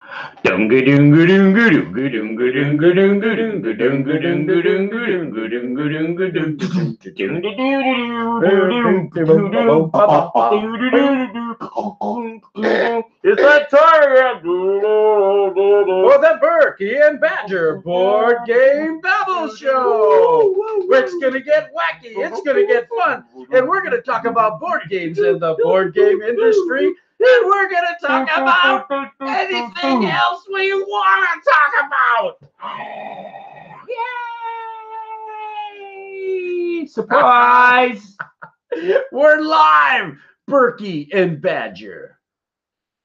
It's that time for the Burky and Badger Board Game Babble Show. Where it's going to get wacky, it's going to get fun, and we're going to talk about board games and the board game industry, and we're going to talk about anything else we want to talk about. Yay! Surprise! We're live, Burky and Badger.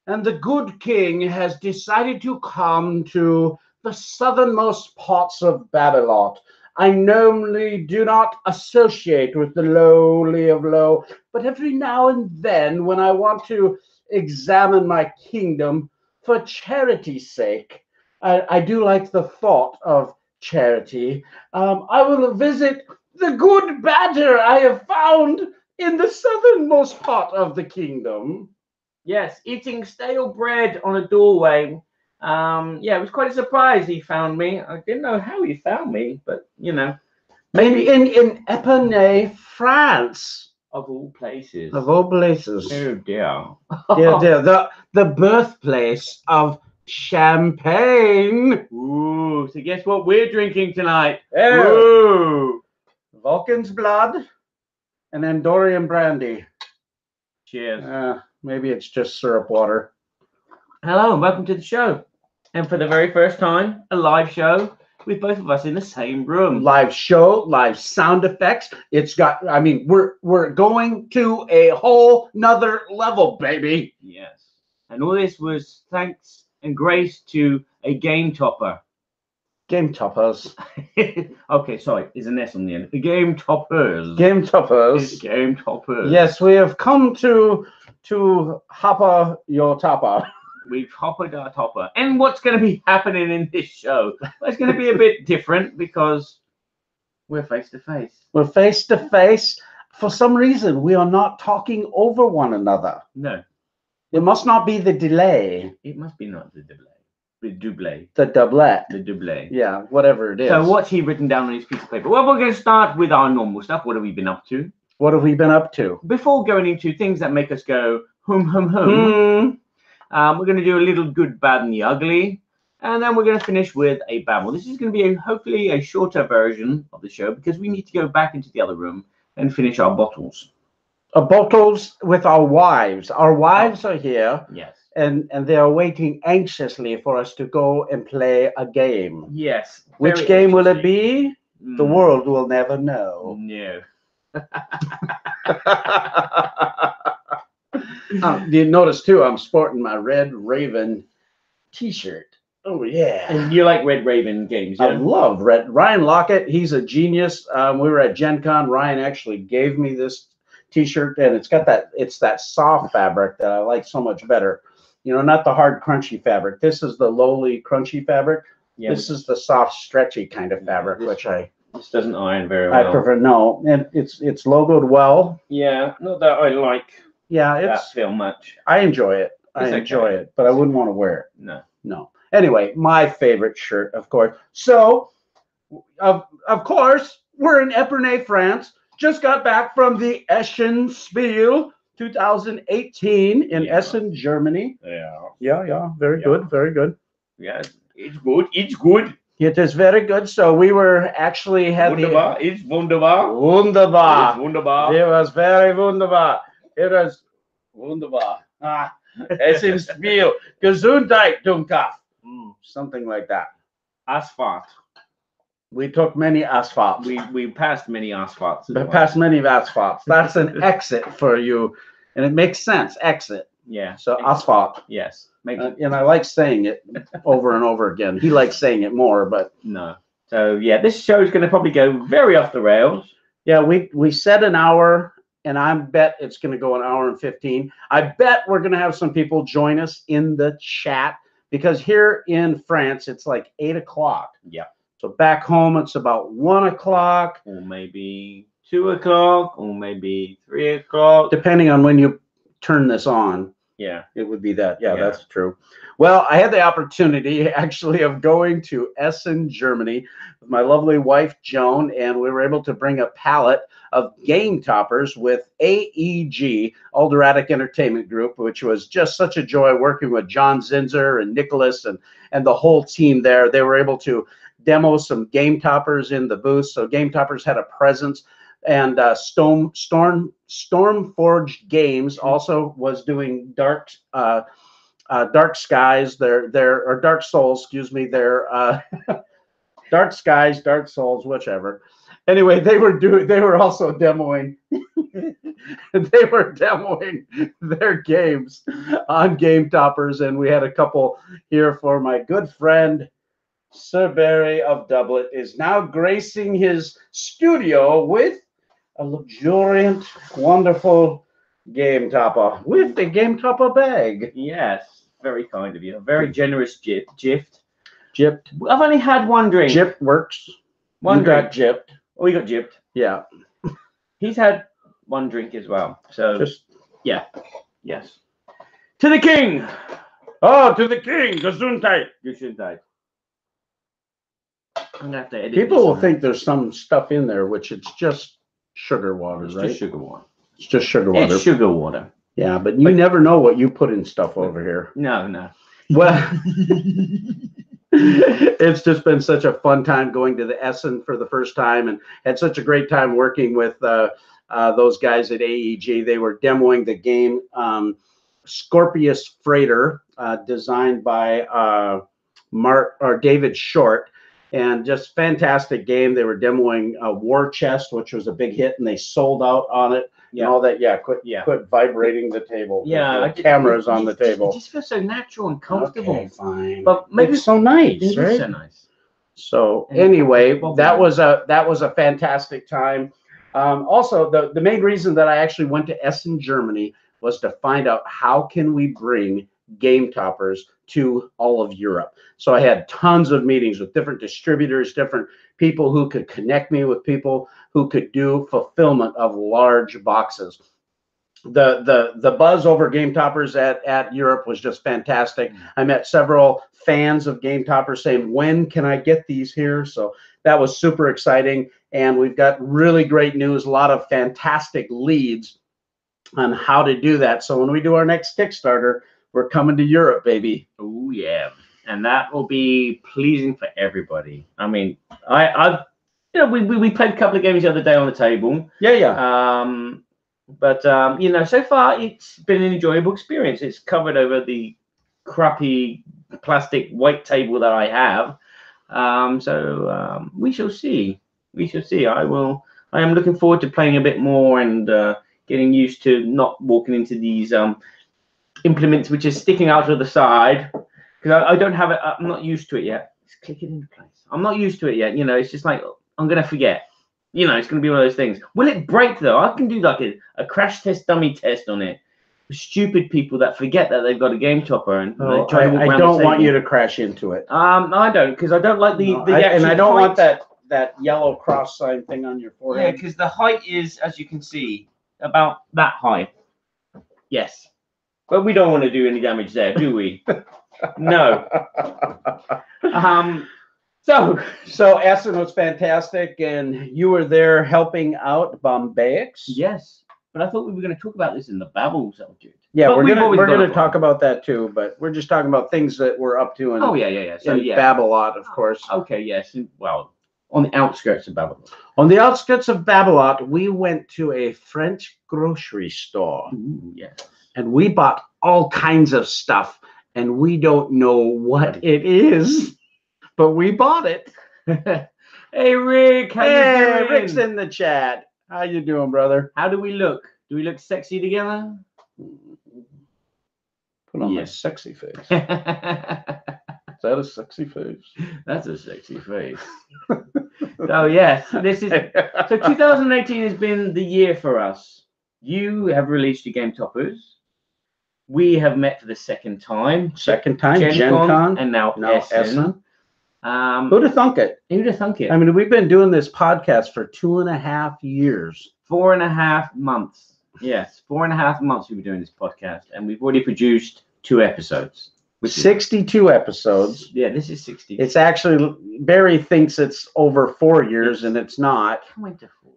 And the good king has decided to come to the southernmost parts of Babblot. I normally do not associate with the lowly of low, but every now and then when I want to examine my kingdom for charity's sake, I do like the thought of charity. I will visit the good badger I have found in the southernmost part of the kingdom. Yes, eating stale bread on a doorway. Yeah, it was quite a surprise he found me. I didn't know how he found me, but you know. Maybe in Epernay, France. Of all places. Of all places. Oh dear. Yeah, the birthplace of champagne. Ooh, so guess what we're drinking tonight? Oh. Ooh. Vulcan's blood and Andorian brandy. Cheers. Maybe it's just syrup water. Hello and welcome to the show. And for the very first time, a live show with both of us in the same room. Live show, live sound effects. It's got, I mean, we're going to a whole nother level, baby. Yes. And all this was thanks and grace to a game topper. Game toppers. Okay, sorry, there's an S on the end. The game toppers. Game toppers. Game toppers. Yes, we have come to hopper your topper. We've hoppered our topper. And what's going to be happening in this show? Well, it's going to be a bit different because we're face to face. We're face to face. For some reason, we are not talking over one another. No. It must not be the delay. It must be not the delay. The double. The doublet. The double. Yeah, whatever it is. So what's he written down on his piece of paper? Well, we're going to start with our normal stuff. What have we been up to? What have we been up to? Before going into things that make us go, hum, hum, hum, we're going to do a little good, bad, and the ugly. And then we're going to finish with a babble. This is going to be hopefully a shorter version of the show because we need to go back into the other room and finish our bottles. Bottles with our wives. Our wives are here. Yes. And they are waiting anxiously for us to go and play a game. Yes. Which game will it be? The world will never know. No. You notice too, I'm sporting my Red Raven t-shirt. Oh yeah. And you like Red Raven games, yeah? I love Ryan Lockett. He's a genius. We were at Gen Con. Ryan actually gave me this t-shirt, and it's got that soft fabric that I like so much better. You know, not the hard crunchy fabric. This is the lowly crunchy fabric. Yeah, this is the soft stretchy kind of fabric, this doesn't iron very well. I prefer. No, and it's logoed well. Yeah, not that I like. Yeah, that feel much. I enjoy it. I enjoy it, but I wouldn't want to wear it. No. Anyway, my favorite shirt, of course. So, of course, we're in Epernay, France. Just got back from the Essen Spiel 2018 in Essen, Germany. Yeah. Very good. Very good. Yeah, it's good. It's good. It is very good. So we were actually had wunderbar. It's wunderbar. Wunderbar. It's wunderbar. It was very wunderbar. It was wunderbar. Essen Spiel. Gesundheit, Dummkopf. Something like that. Asphalt. We took many asphalts. We passed many asphalts. Passed many asphalts. That's an exit for you, and it makes sense. Exit. Yeah. So asphalt. Yes. And I like saying it over and over again. He likes saying it more, but no. So yeah, this show is going to probably go very off the rails. Yeah, we said an hour, and I bet it's going to go an hour and 15. I bet we're going to have some people join us in the chat because here in France it's like 8 o'clock. Yeah. So back home, it's about 1 o'clock. Or maybe 2 o'clock, or maybe 3 o'clock. Depending on when you turn this on. Yeah. It would be that. Yeah, Yeah. that's true. Well, I had the opportunity actually of going to Essen, Germany with my lovely wife, Joan, and we were able to bring a pallet of game toppers with AEG, Alderatic Entertainment Group, which was just such a joy working with John Zinzer and Nicholas and the whole team there. They were able to demo some game toppers in the booth. So game toppers had a presence. And Stormforged Games also was doing Dark Skies, or Dark Souls, excuse me, their Dark Skies, Dark Souls, whichever. Anyway, they were also demoing they were demoing their games on Game Toppers, and we had a couple here for my good friend Sir Barry of Dublin is now gracing his studio with a luxuriant, wonderful game topper with the game topper bag. Yes, very kind of you. Very generous gift. Gypped. I've only had one drink. Gypped works. One drink. Got gypped. Oh, we got gypped. Yeah. He's had one drink as well. So Just yeah. Yes. To the king. oh, to the king, Gesundheit. Gesundheit. I'm gonna have to edit. People will think there's some stuff in there, which it's just sugar water, it's right? just sugar water. It's just sugar water. It's sugar water. Yeah, but you never know what you put in stuff over here. No. Well, it's just been such a fun time going to the Essen for the first time, and had such a great time working with those guys at AEG. They were demoing the game Scorpius Freighter, designed by David Short. And just fantastic game. They were demoing War Chest, which was a big hit, and they sold out on it. Yeah. And all that. Yeah, quit vibrating the table. Yeah, the cameras on the table. It just feels so natural and comfortable. Okay, fine. But maybe it's so nice, it right? is so nice. So anyway, that was a fantastic time. Also, the main reason that I actually went to Essen, Germany, was to find out how can we bring game toppers to all of Europe. So I had tons of meetings with different distributors, different people who could connect me with people who could do fulfillment of large boxes. The buzz over game toppers at Europe was just fantastic. I met several fans of game toppers saying, when can I get these here? So that was super exciting. And we've got really great news, a lot of fantastic leads on how to do that. So when we do our next Kickstarter, we're coming to Europe, baby. Oh yeah, and that will be pleasing for everybody. I mean, we played a couple of games the other day on the table. Yeah. But so far it's been an enjoyable experience. It's covered over the crappy plastic white table that I have. We shall see. I am looking forward to playing a bit more and getting used to not walking into these implements which are sticking out of the side, because I don't have it. I'm not used to it yet. Just click it into place. I'm not used to it yet. It's just like I'm gonna forget. It's gonna be one of those things. Will it break though? I can do like a crash test dummy test on it. Stupid people that forget that they've got a game topper and I don't want you to crash into it. I don't, because I don't like the and I don't want that yellow cross sign thing on your forehead. Yeah, because the height is, as you can see, about that high. Yes. But we don't want to do any damage there, do we? No. So Essen was fantastic, and you were there helping out Bombaics. Yes, but I thought we were going to talk about this in the Babble subject. Yeah, but we're gonna talk about that too, but we're just talking about things that we're up to in Babblot, of course. Okay, yes. Well, on the outskirts of Babblot. On the outskirts of Babblot, we went to a French grocery store. Ooh, yes. And we bought all kinds of stuff, and we don't know what it is, but we bought it. Hey, Rick. How you doing? Rick's in the chat. How you doing, brother? How do we look? Do we look sexy together? Put on my sexy face. Is that a sexy face? That's a sexy face. So yes, so 2018 has been the year for us. You have released your game toppers. We have met for the second time. Gen Con, and now Essen. Who'd have thunk it? Who'd have thunk it? I mean, we've been doing this podcast for 2.5 years. 4.5 months. Yes, 4.5 months we've been doing this podcast, and we've already produced 2 episodes. 62 episodes. Yeah, this is 60. It's actually, Barry thinks it's over 4 years, and it's not.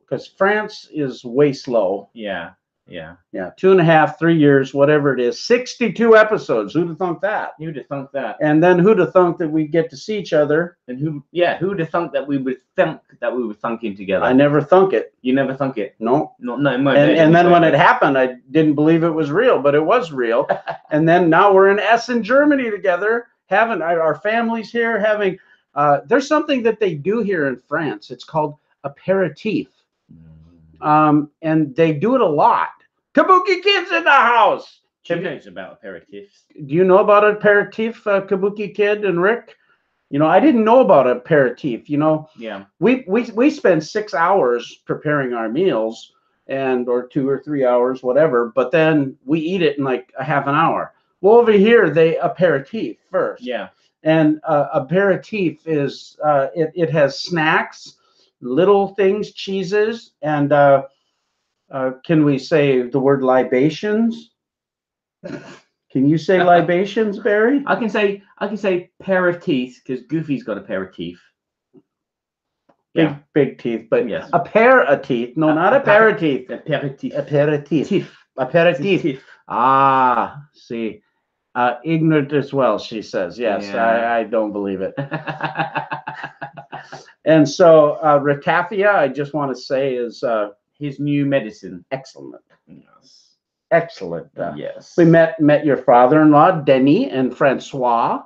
Because France is way slow. Yeah. 2.5, 3 years, whatever it is. 62 episodes. Who'd have thunk that? Who'd have thunk that? And then who'd have thunk that we'd get to see each other? And who'd have thunk that we would thunking together? I never thunk it. You never thunk it? No. Not in my bed. And then when it happened, I didn't believe it was real, but it was real. And then now we're in Essen, Germany together, having our families here, having, there's something that they do here in France. It's called aperitif. And they do it a lot. Kabuki Kid's in the house. Who knows about aperitifs? Do you know about aperitif, Kabuki Kid and Rick? You know, I didn't know about aperitif. You know, yeah, we spend 6 hours preparing our meals, or 2 or 3 hours, whatever. But then we eat it in like a half an hour. Well, over here they aperitif first. Yeah, and aperitif is it has snacks, little things, cheeses, and can we say the word libations? Can you say libations, Barry? I can say pair of teeth because Goofy's got a pair of teeth. Big teeth, but yes, a pair of teeth. No, not a pair of teeth. Aperitif. Aperitif. Ah, see, ignorant as well. She says, yes. Yeah. I don't believe it. And so ratafia, I just want to say, is his new medicine. Excellent. Yes. Excellent. Yes. We met your father-in-law, Denis, and Francois.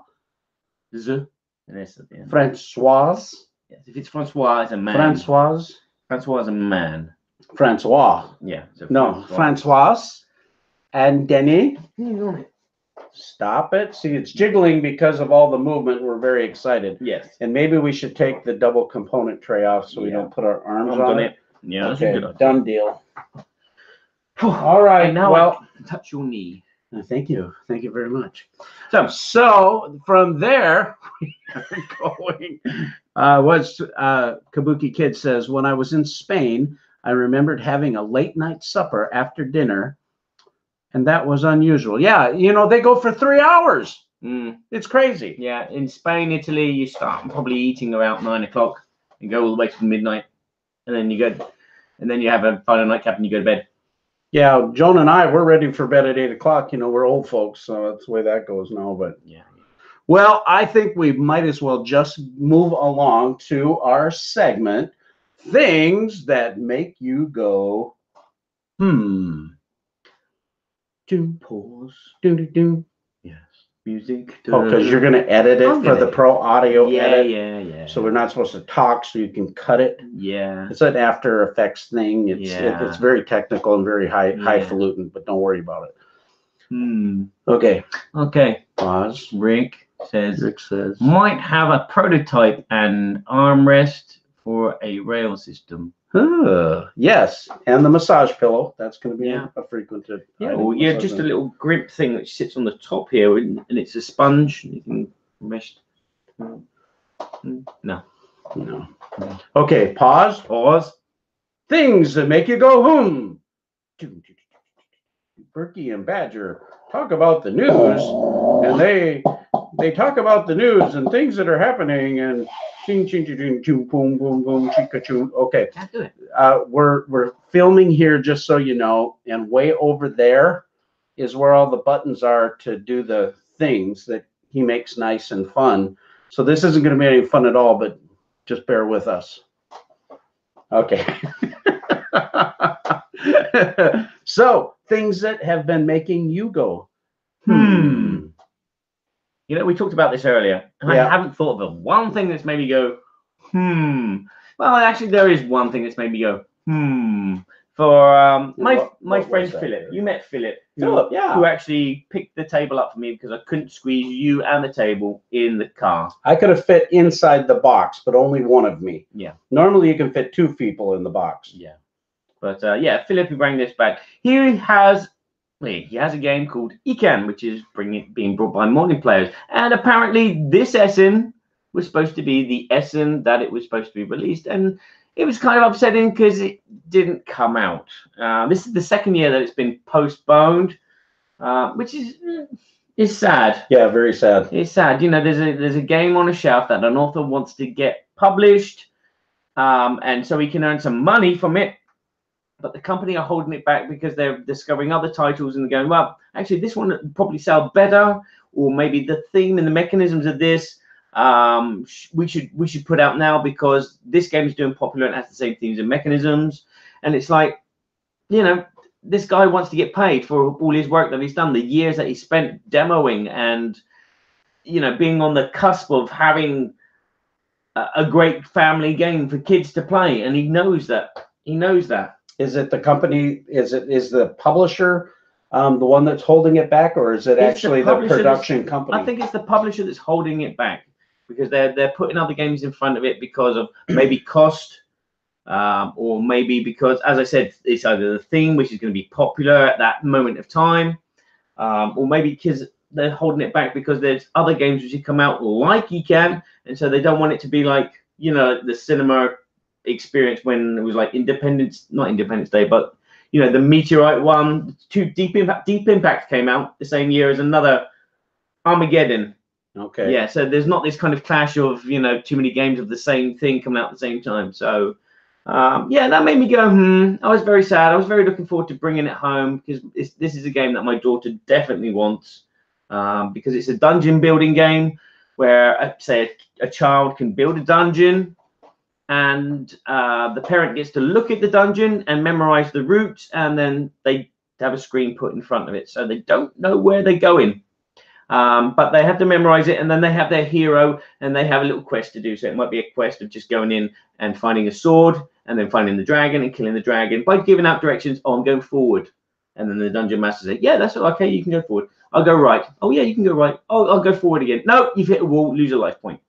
Francoise. Yes. If it's Francois, it's a man. Francois is a man. Francois. Yeah. So no, Francois and Denis. Stop it. See, it's jiggling because of all the movement. We're very excited. Yes. And maybe we should take the double component tray off so we don't put our arms on it. Yeah, that's okay, a good idea. Done deal. All right. Now, well, touch your knee. Thank you. Thank you very much. So from there, we are going. Kabuki Kid says, when I was in Spain, I remembered having a late night supper after dinner, and that was unusual. Yeah, you know, they go for 3 hours. It's crazy. Yeah, in Spain, Italy, you start probably eating around 9 o'clock and go all the way to midnight, and then you go, and then you have a final nightcap and you go to bed. Yeah, Joan and I, we're ready for bed at 8 o'clock. You know, we're old folks, so that's the way that goes now. But yeah. Well, I think we might as well just move along to our segment, things that make you go, Pause. Yes. Music. Oh, because you're going to edit it for the pro audio edit. Yeah. So we're not supposed to talk, so you can cut it. Yeah. It's an After Effects thing. It's very technical and very highfalutin, but don't worry about it. Okay. Pause. Rick says, might have a prototype and armrest for a rail system. Yes, and the massage pillow. That's going to be a frequented. Just a little grip thing that sits on the top here, and it's a sponge. You can mesh. No. Okay, pause. Things that make you go Burky and Badger talk about the news, and they talk about the news and things that are happening, and ching ching ching ching boom boom boom chika choo. Okay, can't do it. We're filming here, just so you know, and way over there is where all the buttons are to do the things that he makes nice and fun. So this isn't going to be any fun at all, but just bear with us. Okay. So things that have been making you go, You know, we talked about this earlier, and I haven't thought of the one thing that's made me go, Well, actually, there is one thing that's made me go, For my friend Philip. You met Philip. Philip, who actually picked the table up for me because I couldn't squeeze you and the table in the car. I could have fit inside the box, but only one of me. Yeah. Normally, you can fit 2 people in the box. Yeah. But Philip who bring this back. He has a game called Ikan, which is being brought by modern players. And apparently this Essen was supposed to be the Essen that it was supposed to be released. And it was kind of upsetting because it didn't come out. This is the second year that it's been postponed, which is sad. Yeah, very sad. It's sad. You know, there's a game on a shelf that an author wants to get published, and so he can earn some money from it. But the company are holding it back because they're discovering other titles and going, well, actually, this one would probably sell better, or maybe the theme and the mechanisms of this we should put out now because this game is doing popular and has the same themes and mechanisms. And it's like, you know, this guy wants to get paid for all his work that he's done, the years that he spent demoing and, you know, being on the cusp of having a great family game for kids to play, and he knows that. He knows that. Is it the company? Is the publisher the one that's holding it back, or is it actually the production company? I think it's the publisher that's holding it back because they're putting other games in front of it because of maybe cost, or maybe because, as I said, it's either the theme which is going to be popular at that moment of time, or maybe because they're holding it back because there's other games which have come out like Ikan, and so they don't want it to be like, you know, the cinema experience when it was like not Independence Day, but you know, the Meteorite one. Deep Impact came out the same year as another Armageddon. Okay. Yeah, so there's not this kind of clash of, you know, too many games of the same thing coming out at the same time. So yeah, that made me go, I was very sad. I was very looking forward to bringing it home because this is a game that my daughter definitely wants, because it's a dungeon building game where, say, a child can build a dungeon, and the parent gets to look at the dungeon and memorize the routes, and then they have a screen put in front of it, so they don't know where they're going. But they have to memorize it, and then they have their hero, and they have a little quest to do. So it might be a quest of just going in and finding a sword, and then finding the dragon and killing the dragon by giving out directions. Oh, I'm going forward. And then the dungeon master says, yeah, that's okay, you can go forward. I'll go right. Oh, yeah, you can go right. Oh, I'll go forward again. No, you've hit a wall, lose a life point.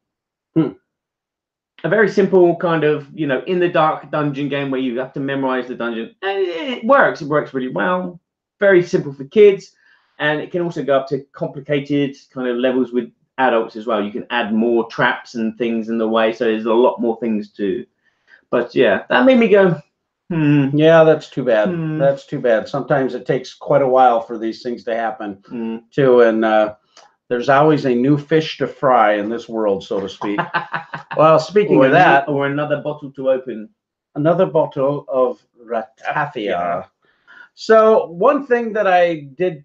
A very simple kind of, you know, in the dark dungeon game where you have to memorize the dungeon. And it works. It works really well. Very simple for kids. And it can also go up to complicated kind of levels with adults as well. You can add more traps and things in the way. So there's a lot more things to. But yeah, that made me go, Yeah, that's too bad. That's too bad. Sometimes it takes quite a while for these things to happen too. And there's always a new fish to fry in this world, so to speak. Well, speaking of that. Or another bottle to open. Another bottle of ratafia. So one thing that I did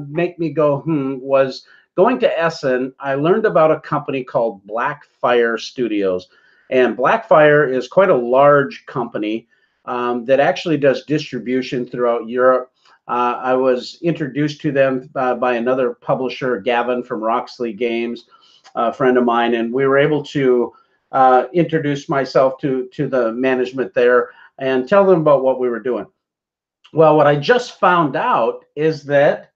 make me go, was going to Essen. I learned about a company called Blackfire Studios. And Blackfire is quite a large company that actually does distribution throughout Europe. I was introduced to them by another publisher, Gavin from Roxley Games, a friend of mine, and we were able to introduce myself to the management there and tell them about what we were doing. Well, what I just found out is that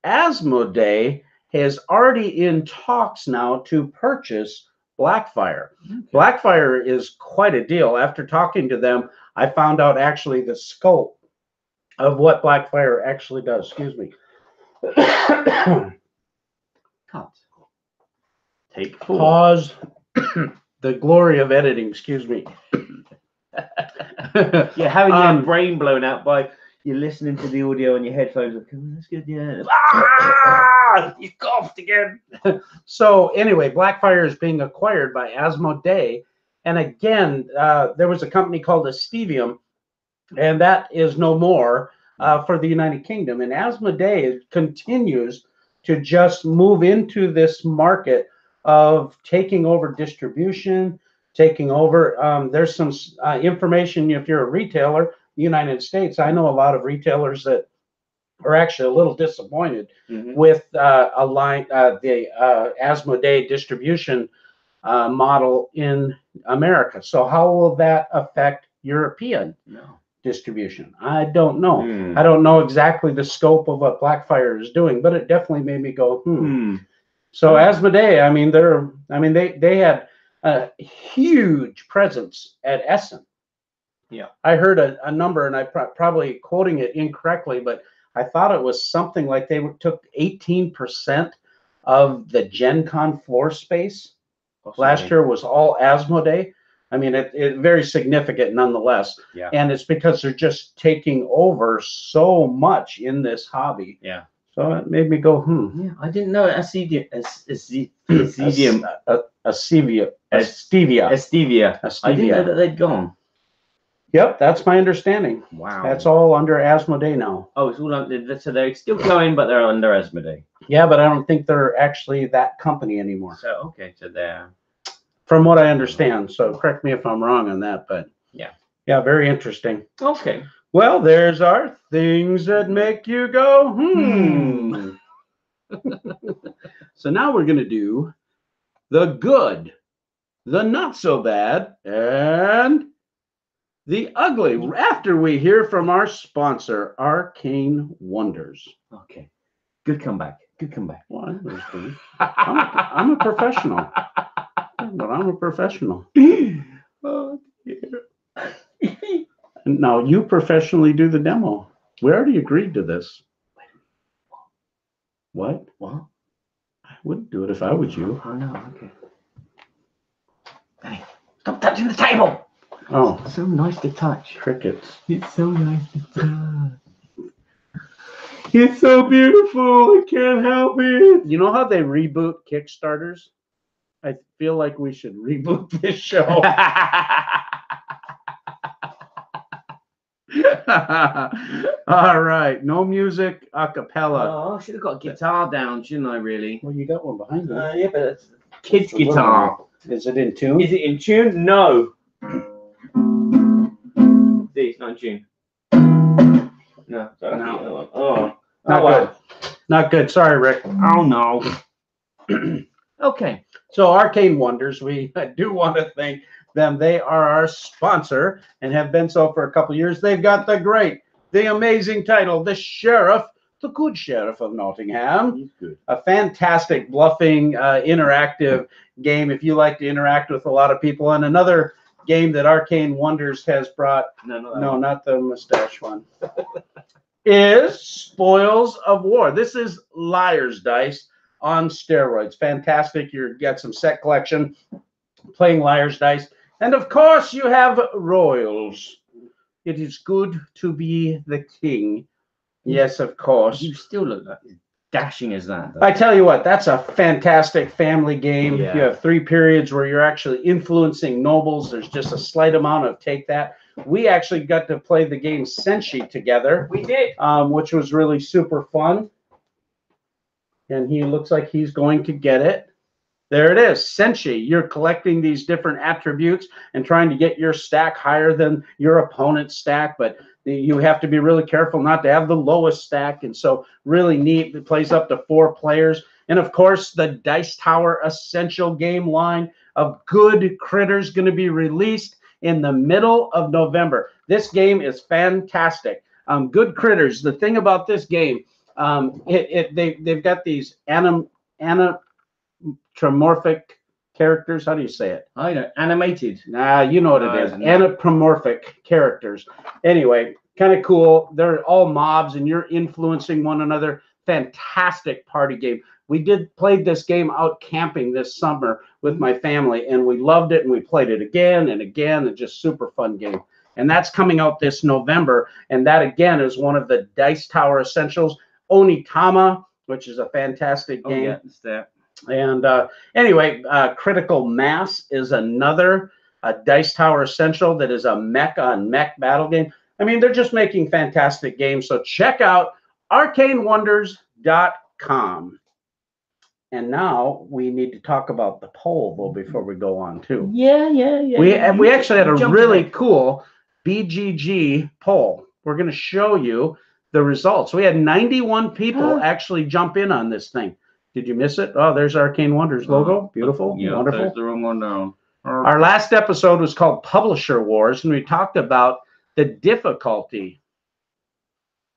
Asmodee is already in talks now to purchase Blackfire. Blackfire is quite a deal. After talking to them, I found out actually the scope of what Blackfire actually does. Excuse me. Cut. Take 4. Pause. The glory of editing. Excuse me. Yeah, having your brain blown out by you listening to the audio on your headphones. Like, that's good, yeah. You coughed again. So anyway, Blackfire is being acquired by Asmodee, and again, there was a company called Astevium, and that is no more for the United Kingdom. And Asmodee continues to just move into this market of taking over distribution, taking over. There's some information if you're a retailer, United States. I know a lot of retailers that are actually a little disappointed with the Asmodee distribution model in America. So how will that affect European distribution? I don't know. I don't know exactly the scope of what Blackfire is doing, but it definitely made me go, So Asmodee, they had a huge presence at Essen. Yeah, I heard a number, and I probably quoting it incorrectly, but I thought it was something like they took 18% of the Gen Con floor space last year was all Asmodee. I mean, it very significant nonetheless. Yeah. And it's because they're just taking over so much in this hobby. Yeah. So it made me go, Yeah, I didn't know Stevia. I didn't know that they'd gone. Yep, that's my understanding. Wow. That's all under Asmodee now. Oh, it's all under, so they're still going, but they're under Asmodee. Yeah, but I don't think they're actually that company anymore. So, okay, so they're... From what I understand. So correct me if I'm wrong on that, but yeah. Yeah, very interesting. Okay. Well, there's our things that make you go, hmm. So now we're going to do the good, the not so bad, and the ugly after we hear from our sponsor, Arcane Wonders. Okay. Good comeback. Good comeback. Well, I'm a professional. But I'm a professional. Oh, yeah. Now you professionally do the demo. We already agreed to this. What? What? I wouldn't do it if I was you. Oh no, okay. Hey, stop touching the table. Oh. It's so nice to touch. Crickets. It's so nice to touch. It's so beautiful. I can't help it. You know how they reboot Kickstarters? I feel like we should reboot this show. All right. No music, a cappella. Oh, I should have got a guitar down, shouldn't I, really? Well, you got one behind you. Yeah, but it's a kid's guitar. Is it in tune? Is it in tune? No. See, it's not in tune. No. Sorry. No. Oh. Not good. Not good. Sorry, Rick. Oh, no. Okay. So Arcane Wonders, we do want to thank them. They are our sponsor and have been so for a couple of years. They've got the amazing title, The Sheriff, the Good Sheriff of Nottingham. He's good. A fantastic bluffing, interactive game if you like to interact with a lot of people. And another game that Arcane Wonders has brought, no, not the mustache one, is Spoils of War. This is Liar's Dice on steroids. Fantastic. You got some set collection, playing Liar's Dice. And of course, you have Royals. It is good to be the king. Yes, of course. You still look like dashing as that. I tell you what, that's a fantastic family game. Yeah. You have 3 periods where you're actually influencing nobles. There's just a slight amount of take that. We actually got to play the game Senshi together. We did. Which was really super fun. And he looks like he's going to get it. There it is, Senshi. You're collecting these different attributes and trying to get your stack higher than your opponent's stack, but you have to be really careful not to have the lowest stack. And so really neat. It plays up to 4 players. And of course, the Dice Tower Essential game line of Good Critters going to be released in the middle of November. This game is fantastic. Good Critters, the thing about this game, they've got these anamorphic characters. How do you say it? I know. Animated. Nah, you know what it is. Anamorphic characters. Anyway, kind of cool. They're all mobs and you're influencing one another. Fantastic party game. We played this game out camping this summer with my family and we loved it and we played it again and again. It's just super fun game. And that's coming out this November. And that again is one of the Dice Tower Essentials. Onitama, which is a fantastic game. Oh, yeah, it's there. And anyway, Critical Mass is another Dice Tower Essential that is a mech on mech battle game. I mean, they're just making fantastic games. So check out arcanewonders.com. And now we need to talk about the poll, though, before we go on, too. Yeah. We actually had a really cool BGG poll. We're going to show you the results. We had 91 people actually jump in on this thing. Did you miss it? Oh, there's Arcane Wonders logo. Beautiful. Yeah, wonderful. there's the wrong one down. Our last episode was called Publisher Wars, and we talked about the difficulty.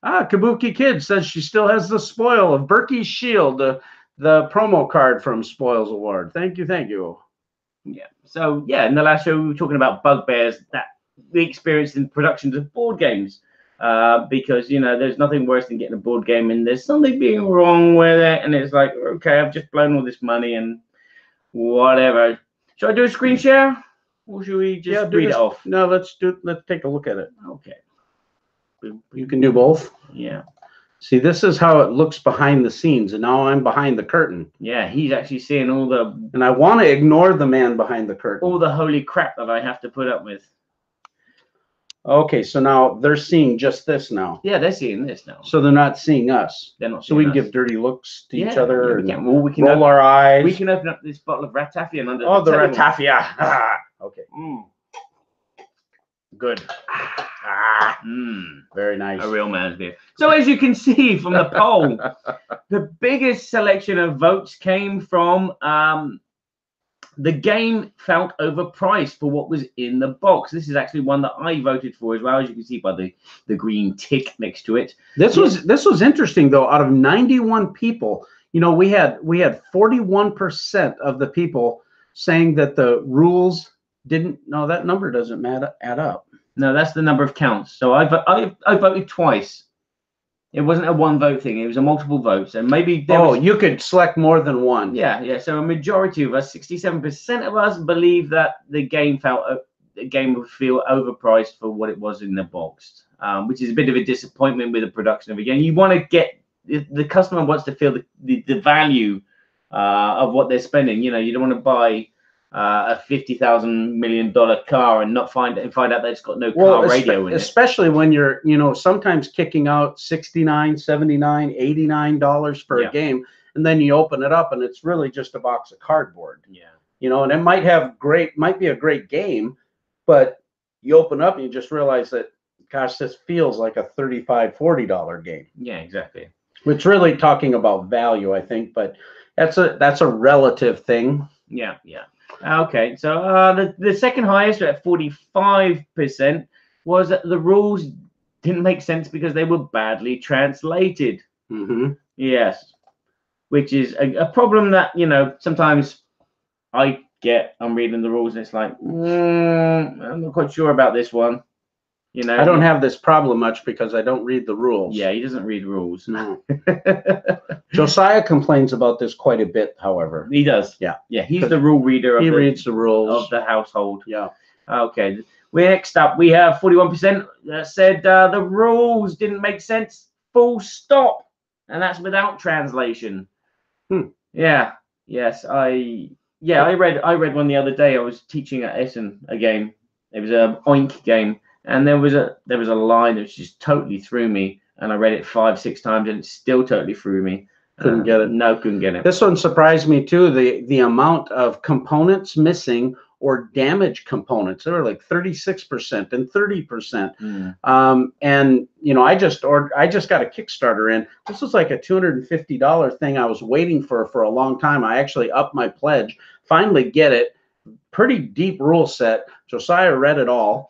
Kabuki Kid says she still has the spoil of Burky's Shield, the promo card from Spoils Award. Thank you. Yeah. So, yeah, in the last show, we were talking about bugbears that we experienced in productions of board games. Because, you know, there's nothing worse than getting a board game and there's something being wrong with it. And it's like, okay, I've just blown all this money and whatever. Should I do a screen share? or should we just read it off? No, let's take a look at it. Okay. You can do both. Yeah. See, this is how it looks behind the scenes, and now I'm behind the curtain. Yeah, he's actually seeing all the... And I want to ignore the man behind the curtain. All the holy crap that I have to put up with. Okay, so now they're seeing just this now. Yeah, they're seeing this now. So they're not seeing us. They're not. So we can give dirty looks to each other. Yeah, and we can roll our eyes. We can open up this bottle of ratafia and under. Oh, the ratafia. Okay. Good. Very nice. A real man's beer. So as you can see from the poll, the biggest selection of votes came from the game felt overpriced for what was in the box. This is actually one that I voted for as well, as you can see by the green tick next to it. This was interesting though. Out of 91 people, you know, we had 41% of the people saying that the rules didn't. No, that number doesn't add up. No, that's the number of counts. So I voted twice. It wasn't a one vote thing. It was a multiple votes, and maybe you could select more than one. Yeah. So a majority of us, 67% of us, believe that the game would feel overpriced for what it was in the box, which is a bit of a disappointment with the production of a game. You want to get the customer wants to feel the value of what they're spending. You know, you don't want to buy a $50,000 million car and not find out that it's got no car radio in it. Especially when you're, you know, sometimes kicking out $69, $79, $89 for a game, and then you open it up and it's really just a box of cardboard. Yeah. You know, and it might be a great game, but you open up and you just realize that, gosh, this feels like a $35, $40 game. Yeah, exactly. Which really talking about value, I think, but that's a relative thing. Yeah. Okay, so the second highest at 45% was that the rules didn't make sense because they were badly translated. Yes, which is a problem that, you know, sometimes I'm reading the rules and it's like, I'm not quite sure about this one. You know, I don't have this problem much because I don't read the rules. Yeah, he doesn't read rules. No. Josiah complains about this quite a bit, however. He does. Yeah. He's the rule reader. He reads the rules of the household. Yeah. Okay. Next up, we have 41% that said the rules didn't make sense. Full stop, and that's without translation. Yeah. Yes. I read one the other day. I was teaching at Essen a game. It was a Oink game. And there was a line that just totally threw me, and I read it 5-6 times, and it still totally threw me. Couldn't get it. No, couldn't get it. This one surprised me too. The amount of components missing or damaged components. They were like 36% and 30%. And you know, I just got a Kickstarter in. This was like a $250 thing I was waiting for a long time. I actually upped my pledge. Finally get it. Pretty deep rule set. Josiah read it all.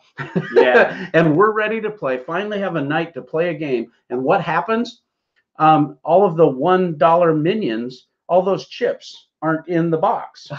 Yeah. And we're ready to play. Finally have a night to play a game. And what happens? All of the $1 minions, all those chips aren't in the box.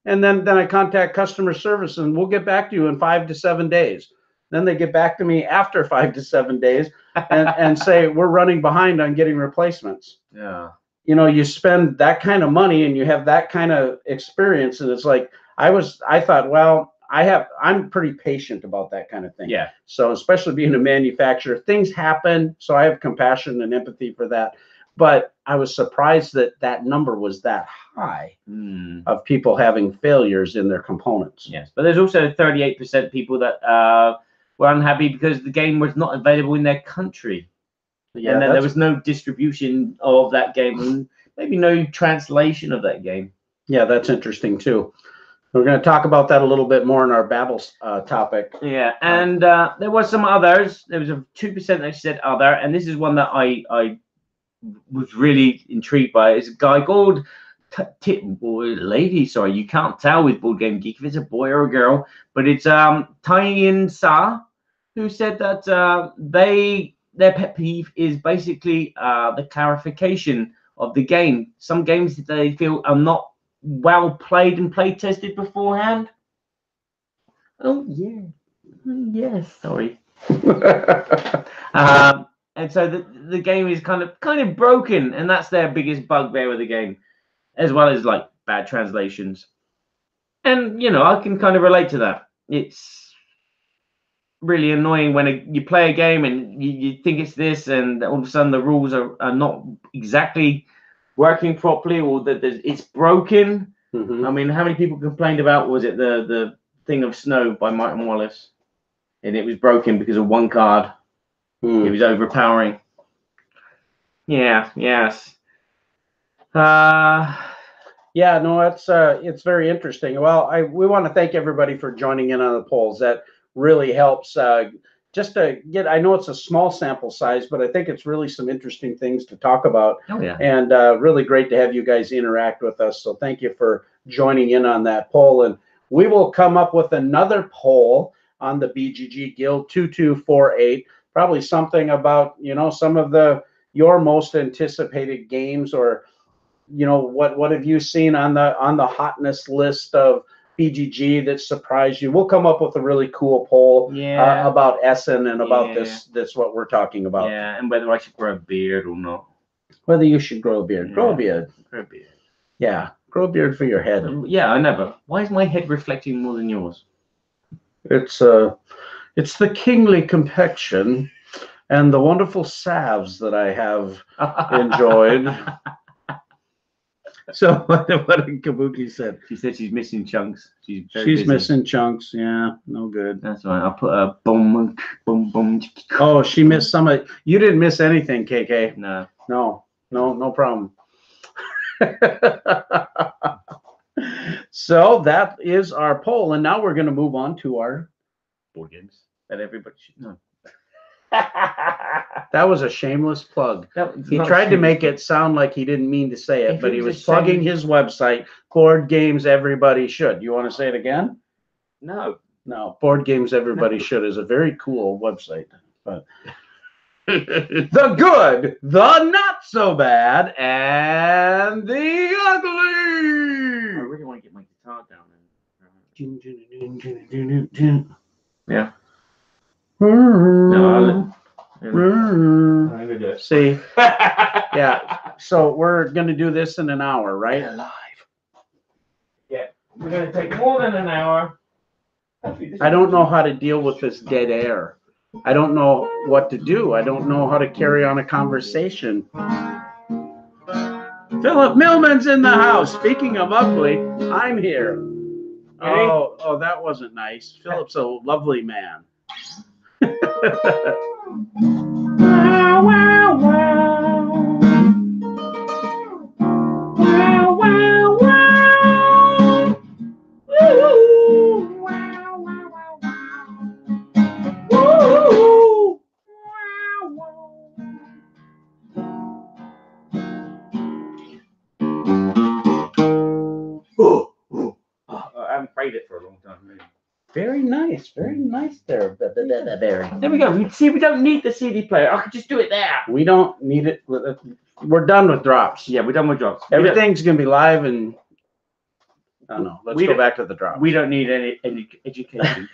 And then I contact customer service and we'll get back to you in 5 to 7 days. Then they get back to me after 5 to 7 days and say, we're running behind on getting replacements. Yeah. You know, you spend that kind of money and you have that kind of experience. And it's like, I thought, well, I'm pretty patient about that kind of thing. Yeah. So especially being a manufacturer, things happen. So I have compassion and empathy for that. But I was surprised that number was that high of people having failures in their components. Yes. But there's also 38% people that were unhappy because the game was not available in their country. Yeah, and then there was no distribution of that game and maybe no translation of that game. Yeah, that's interesting too. We're going to talk about that a little bit more in our Babble topic. Yeah, and there was some others. There was a 2% that said other, and this is one that I was really intrigued by. It's a guy called lady. Sorry, you can't tell with Board Game Geek if it's a boy or a girl, but it's Taiyin Sa, who said that their pet peeve is basically the clarification of the game. Some games that they feel are not well played and play tested beforehand. Oh yeah, yes. Sorry. And so the game is kind of broken, and that's their biggest bugbear with the game, as well as like bad translations. And, I can kind of relate to that. It's really annoying when you play a game and you think it's this, and all of a sudden the rules are not exactly working properly, or that it's broken. Mm-hmm. I mean, how many people complained about, was it the Thing of Snow by Might and Wallace? And it was broken because of one card. It was overpowering. Yeah, yes. Yeah, no, it's very interesting. Well, we want to thank everybody for joining in on the polls. That really helps just to get. I know it's a small sample size, but I think it's really some interesting things to talk about. Oh yeah. And really great to have you guys interact with us. So thank you for joining in on that poll. And we will come up with another poll on the BGG Guild 2248. Probably something about some of your most anticipated games, or what have you seen on the hotness list of BGG that surprised you? We'll come up with a really cool poll about Essen and about this what we're talking about. Yeah, and whether I should grow a beard or not. Whether you should grow a beard. Yeah. Grow a beard. Grow a beard. Yeah, grow a beard for your head. Yeah, I never. Why is my head reflecting more than yours? It's the kingly complexion and the wonderful salves that I have enjoyed. So what did Kabuki said? She said she's missing chunks. She's missing chunks. Yeah, no good. That's right. I'll put a boom, boom, boom. Oh, she missed some of. You didn't miss anything, KK. No problem. So that is our poll, and now we're going to move on to our board games that everybody should know. That was a shameless plug. He tried to make it sound like he didn't mean to say it, but he was plugging his website, Board Games Everybody Should. You want to say it again? No. Board Games Everybody Should is a very cool website. But the good, the not so bad, and the ugly. I really want to get my guitar down. Yeah. No, I'm gonna do it. See, yeah. So we're gonna do this in an hour, right? We're live. Yeah, we're gonna take more than an hour. I don't know how to deal with this dead air. I don't know what to do. I don't know how to carry on a conversation. Philip Millman's in the house. Speaking of ugly, I'm here. Oh, that wasn't nice. Philip's a lovely man. Wow, wow, wow. Wow, wow, wow. Woo. Wow, wow, wow, wow. Woo. Wow, wow. I haven't played it for a long time. Maybe. Very nice there, Barry. There we go. See, we don't need the CD player. I could just do it there. We don't need it. We're done with drops. Yeah, we're done with drops. Everything's gonna be live, and I don't know. Let's go back to the drops. We don't need any education.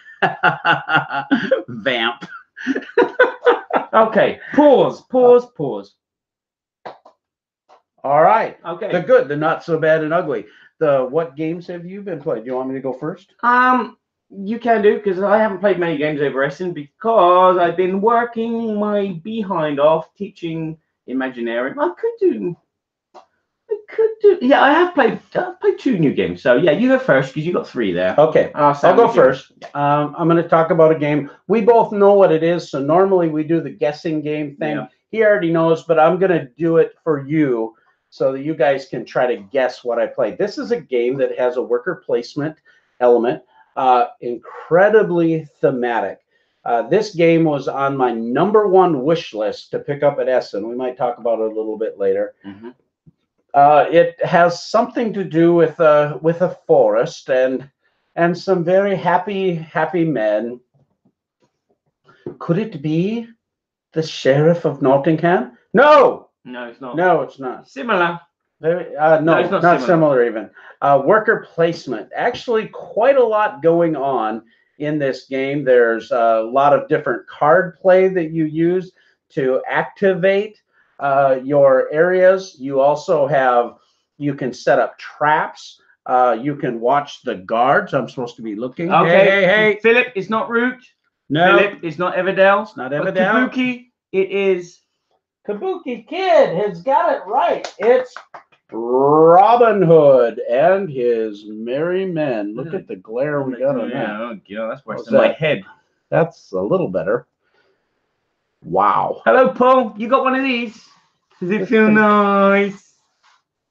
Vamp. Okay. Pause. All right. Okay. The good, the not so bad, and ugly. What games have you been playing? Do you want me to go first? You can do, because I haven't played many games over Essen because I've been working my behind off teaching Imaginarium. I could do. Yeah, I've played 2 new games. So yeah, you go first because you got 3 there. Okay, I'll go first. I'm going to talk about a game. We both know what it is, so normally we do the guessing game thing. Yeah. He already knows, but I'm going to do it for you so that you guys can try to guess what I played. This is a game that has a worker placement element. Incredibly thematic. This game was on my #1 wish list to pick up at Essen. We might talk about it a little bit later. Mm-hmm. It has something to do with a forest and some very happy men. Could it be the Sheriff of Nottingham? No, it's not. No, it's not. Similar. Very, no, it's not similar even. Worker placement. Actually, quite a lot going on in this game. There's a lot of different card play that you use to activate your areas. You also you can set up traps You can watch the guards. I'm supposed to be looking. Okay. Hey. Philip, it's not Root. No, Philip, it's not Everdell. it's not But Everdell. Kabuki, it is. Kabuki Kid has got it right. It's Robin Hood and his merry men. Look at the glare we got on that. Oh, God, that's worse How's than my that? head. That's a little better. Wow. Hello, Paul. You got one of these? Does it feel nice?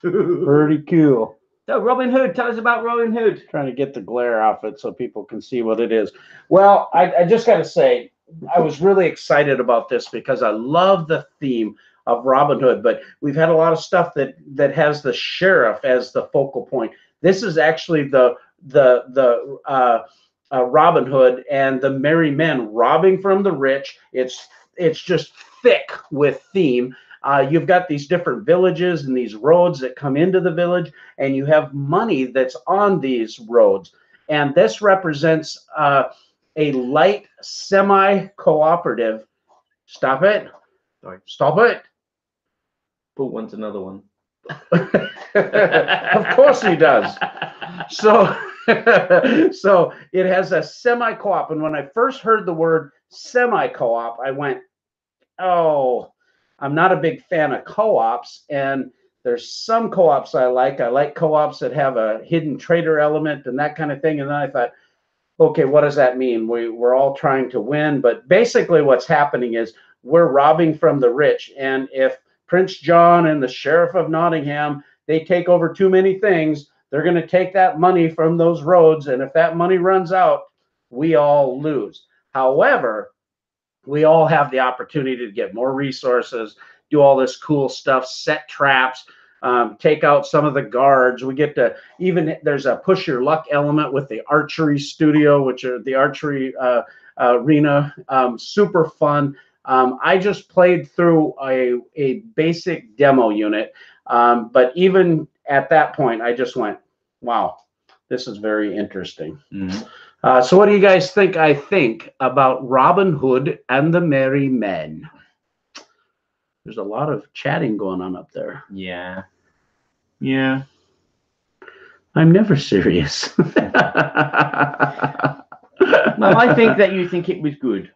Pretty cool. So, Robin Hood, tell us about Robin Hood. Trying to get the glare off it so people can see what it is. Well, I just got to say, I was really excited about this because I love the theme of Robin Hood, but we've had a lot of stuff that has the sheriff as the focal point. This is actually the Robin Hood and the merry men robbing from the rich. It's just thick with theme. You've got these different villages and these roads that come into the village, and you have money that's on these roads. And this represents a light semi-cooperative. Stop it. Sorry. Stop it. Paul wants another one. Of course he does. So it has a semi-co-op. And when I first heard the word semi-co-op, I went, oh, I'm not a big fan of co-ops, and there's some co-ops I like. I like co-ops that have a hidden trader element and that kind of thing. And then I thought, okay, what does that mean? We're all trying to win, but basically what's happening is we're robbing from the rich. And if Prince John and the Sheriff of Nottingham, they take over too many things, they're going to take that money from those roads. And if that money runs out, we all lose. However, we all have the opportunity to get more resources, do all this cool stuff, set traps, take out some of the guards. We get to even, there's a push your luck element with the archery studio, which are the archery arena. Super fun. I just played through a basic demo unit, but even at that point, I just went, wow, this is very interesting. Mm-hmm. So what do you guys think I think about Robin Hood and the Merry Men? There's a lot of chatting going on up there. Yeah. Yeah. I'm never serious. No, I think that you think it was good.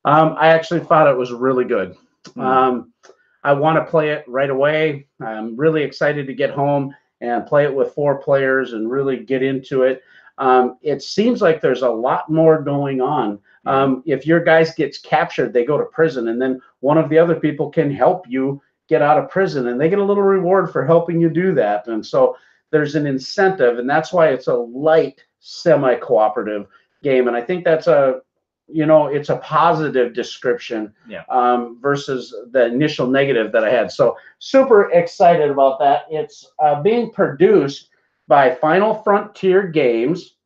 I actually thought it was really good. I want to play it right away. I'm really excited to get home and play it with 4 players and really get into it. It seems like there's a lot more going on. If your guys gets captured, they go to prison, and then one of the other people can help you get out of prison, and they get a little reward for helping you do that. And so there's an incentive, and that's why it's a light semi-cooperative game. And I think that's it's a positive description, versus the initial negative that I had. So super excited about that. It's being produced by Final Frontier Games,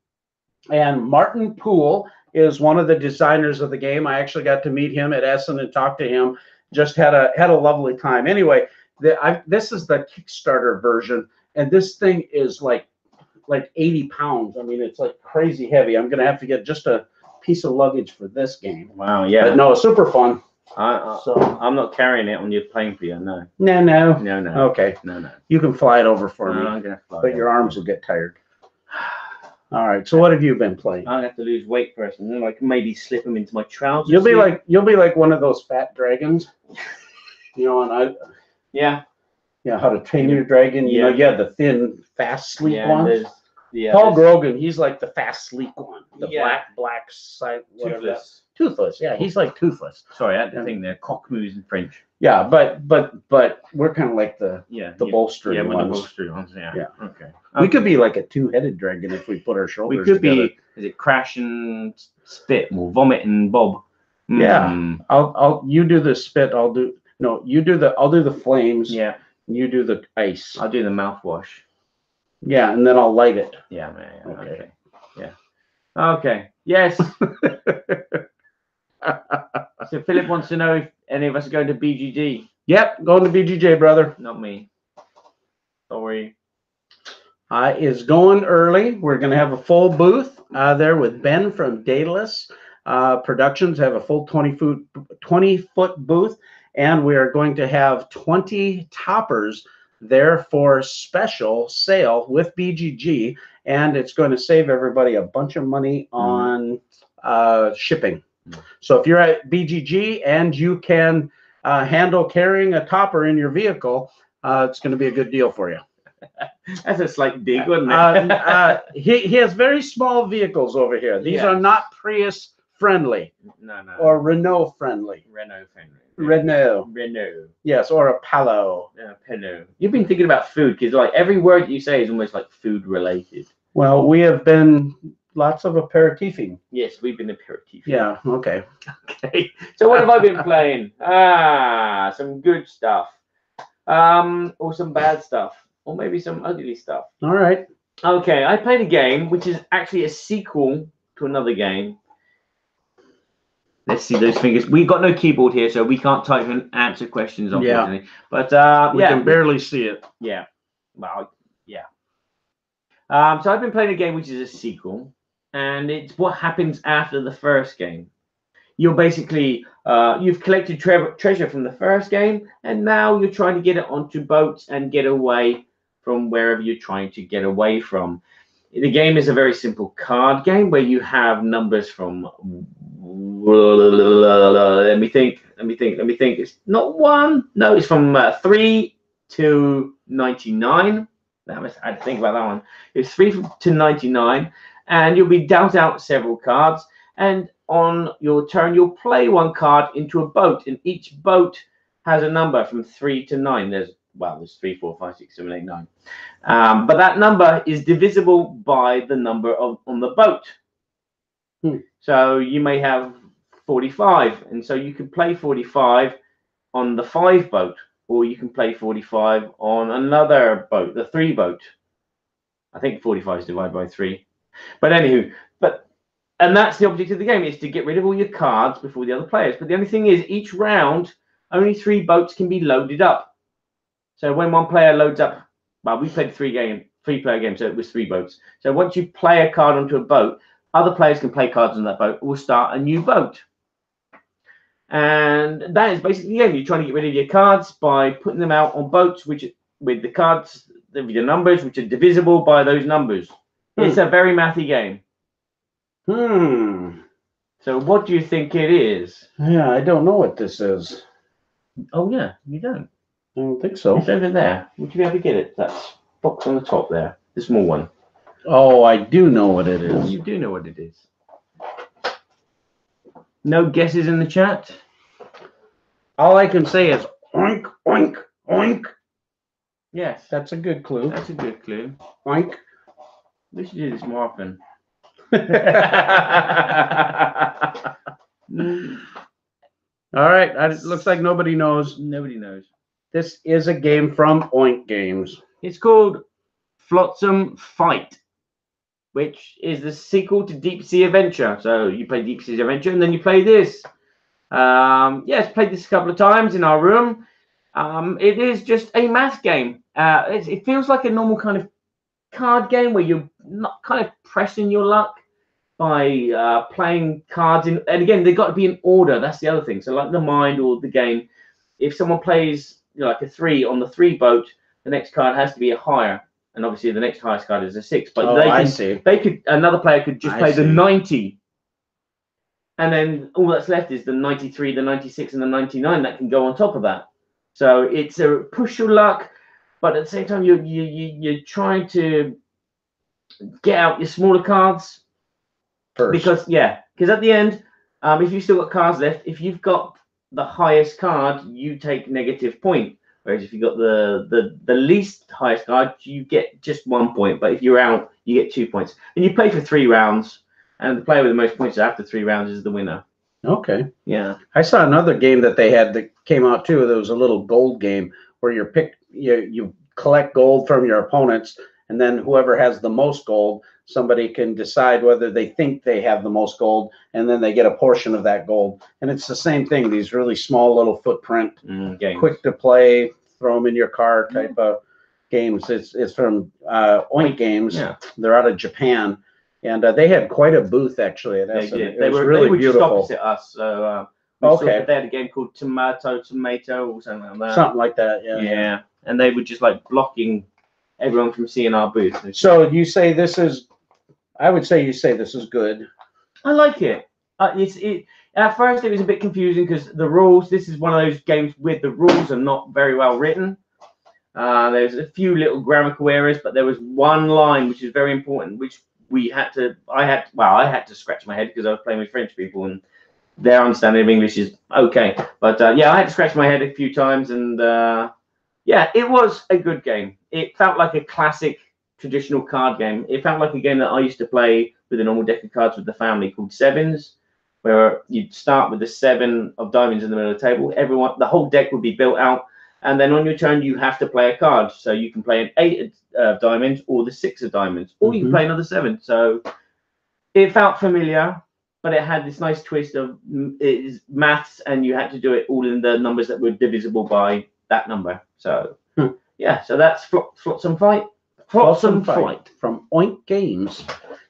and Martin Poole is one of the designers of the game. I actually got to meet him at Essen and talk to him. Just had a lovely time. Anyway, this is the Kickstarter version, and this thing is like 80 pounds. I mean, it's like crazy heavy. I'm gonna have to get just a piece of luggage for this game. Wow, yeah. But no, super fun. So I'm not carrying it on your plane for you, no. No. Okay. No. You can fly it over for me, I'm gonna fly but your arms will get tired. All right. So what have you been playing? I'm gonna have to lose weight first, and then I can maybe slip them into my trousers. You'll be like one of those fat dragons. And How to Train Your Dragon. You know, you had the thin, fast, sleek ones. Paul Grogan, he's like the fast, sleek one. The black side, whatever. Toothless. Yeah, he's like toothless. Sorry, I had to think they're cockmoos in French. Yeah, but we're kind of like the bolstery ones. The bolstery ones. Yeah. Okay. We could be like a 2-headed dragon if we put our shoulders together. We could be. Is it Crash and Spit or Vomit and Bob? Yeah. You do the spit. I'll do the flames. Yeah. You do the ice. I'll do the mouthwash. Yeah, and then I'll light it. Yeah. Okay. Yeah. Okay. Yes. So Philip wants to know if any of us are going to BGG. Yep, going to BGJ, brother. Not me. Sorry. Is going early. We're going to have a full booth there with Ben from Daedalus Productions. Have a full 20-foot booth, and we are going to have 20 toppers they're for special sale with BGG, and it's going to save everybody a bunch of money on shipping. So if you're at BGG and you can handle carrying a topper in your vehicle, it's going to be a good deal for you. That's a slight dig, wasn't it? He has very small vehicles over here. These are not Prius friendly. No. Or Renault friendly. Renault friendly. Renault. Yes, or a Palo. Palo. You've been thinking about food because like every word you say is almost like food related. Well, we have been lots of aperitifing. Yes, we've been aperitifing. Yeah, okay. Okay. So what have I been playing? Some good stuff. Or some bad stuff. Or maybe some ugly stuff. All right. Okay, I played a game which is actually a sequel to another game. Let's see those fingers. We've got no keyboard here, so we can't type and answer questions, unfortunately. Yeah. But we can barely see it. Yeah. Well, yeah. So I've been playing a game which is a sequel, and it's what happens after the first game. You're basically you've collected treasure from the first game, and now you're trying to get it onto boats and get away from wherever you're trying to get away from. The game is a very simple card game where you have numbers from let me think. It's not 1. No, it's from 3 to 99. I had to think about that one. It's 3 to 99, and you'll be dealt out several cards, and on your turn you'll play one card into a boat, and each boat has a number from 3 to 9. There's 3, 4, 5, 6, 7, 8, 9. But that number is divisible by the number on the boat. So you may have 45, and so you can play 45 on the 5 boat, or you can play 45 on another boat, the 3 boat. I think 45 is divided by 3. But anywho, and that's the object of the game, is to get rid of all your cards before the other players. But the only thing is, each round, only 3 boats can be loaded up. So when one player loads up, well, we played 3-player game, so it was 3 boats. So once you play a card onto a boat, other players can play cards on that boat, or start a new boat. And that is basically the game. You're trying to get rid of your cards by putting them out on boats, with the cards, the numbers, which are divisible by those numbers. It's a very mathy game. So what do you think it is? Yeah, I don't know what this is. Oh, yeah, you don't? I don't think so. It's over there. Would you be able to get it? That box on the top there, the small one. Oh, I do know what it is. You do know what it is. No guesses in the chat? All I can say is oink, oink, oink. Yes. That's a good clue. That's a good clue. Oink. We should do this more often. All right. It looks like nobody knows. Nobody knows. This is a game from Oink Games. It's called Flotsam Fight, which is the sequel to Deep Sea Adventure. So you play Deep Sea Adventure, and then you play this. Yes, played this a couple of times in our room. It is just a math game. It feels like a normal kind of card game where you're not kind of pressing your luck by playing cards in. And again, they've got to be in order. That's the other thing. So like the mind or the game, if someone plays like a 3 on the 3 boat, the next card has to be a higher. And obviously the next highest card is a 6. But another player could just play the 90. And then all that's left is the 93, the 96, and the 99 that can go on top of that. So it's a push your luck, but at the same time you're trying to get out your smaller cards first. Because at the end, if you've still got cards left, if you've got the highest card, you take negative point. Whereas if you've got the least highest card, you get just 1 point. But if you're out, you get 2 points. And you play for 3 rounds. And the player with the most points after 3 rounds is the winner. Okay. Yeah. I saw another game that they had that came out too. There was a little gold game where you collect gold from your opponents, and then whoever has the most gold, somebody can decide whether they think they have the most gold, and then they get a portion of that gold. And it's the same thing. These really small little footprint, games. Quick to play, throw them in your car type of games. It's from Oink Games. Yeah. They're out of Japan. And they had quite a booth actually at Essen. They were really beautiful. Just opposite us. So Okay. They had a game called Tomato or something like that. Something like that. Yeah. Yeah. And they were just like blocking everyone from seeing our booth. So you say this is? I would say you say this is good. I like it. At first it was a bit confusing because the rules. This is one of those games with the rules are not very well written. There's a few little grammatical errors, but there was one line which is very important, which I had to scratch my head because I was playing with French people and their understanding of English is okay. But yeah, I had to scratch my head a few times, and yeah, it was a good game. It felt like a classic traditional card game. It felt like a game that I used to play with a normal deck of cards with the family called Sevens, where you'd start with the 7 of diamonds in the middle of the table. The whole deck would be built out, and then on your turn you have to play a card. So you can play an 8 of diamonds or the 6 of diamonds, or you can play another 7. So it felt familiar, but it had this nice twist of it is maths, and you had to do it all in the numbers that were divisible by that number. So yeah, so that's Flotsam Fight. Flotsam Fight from Oink Games.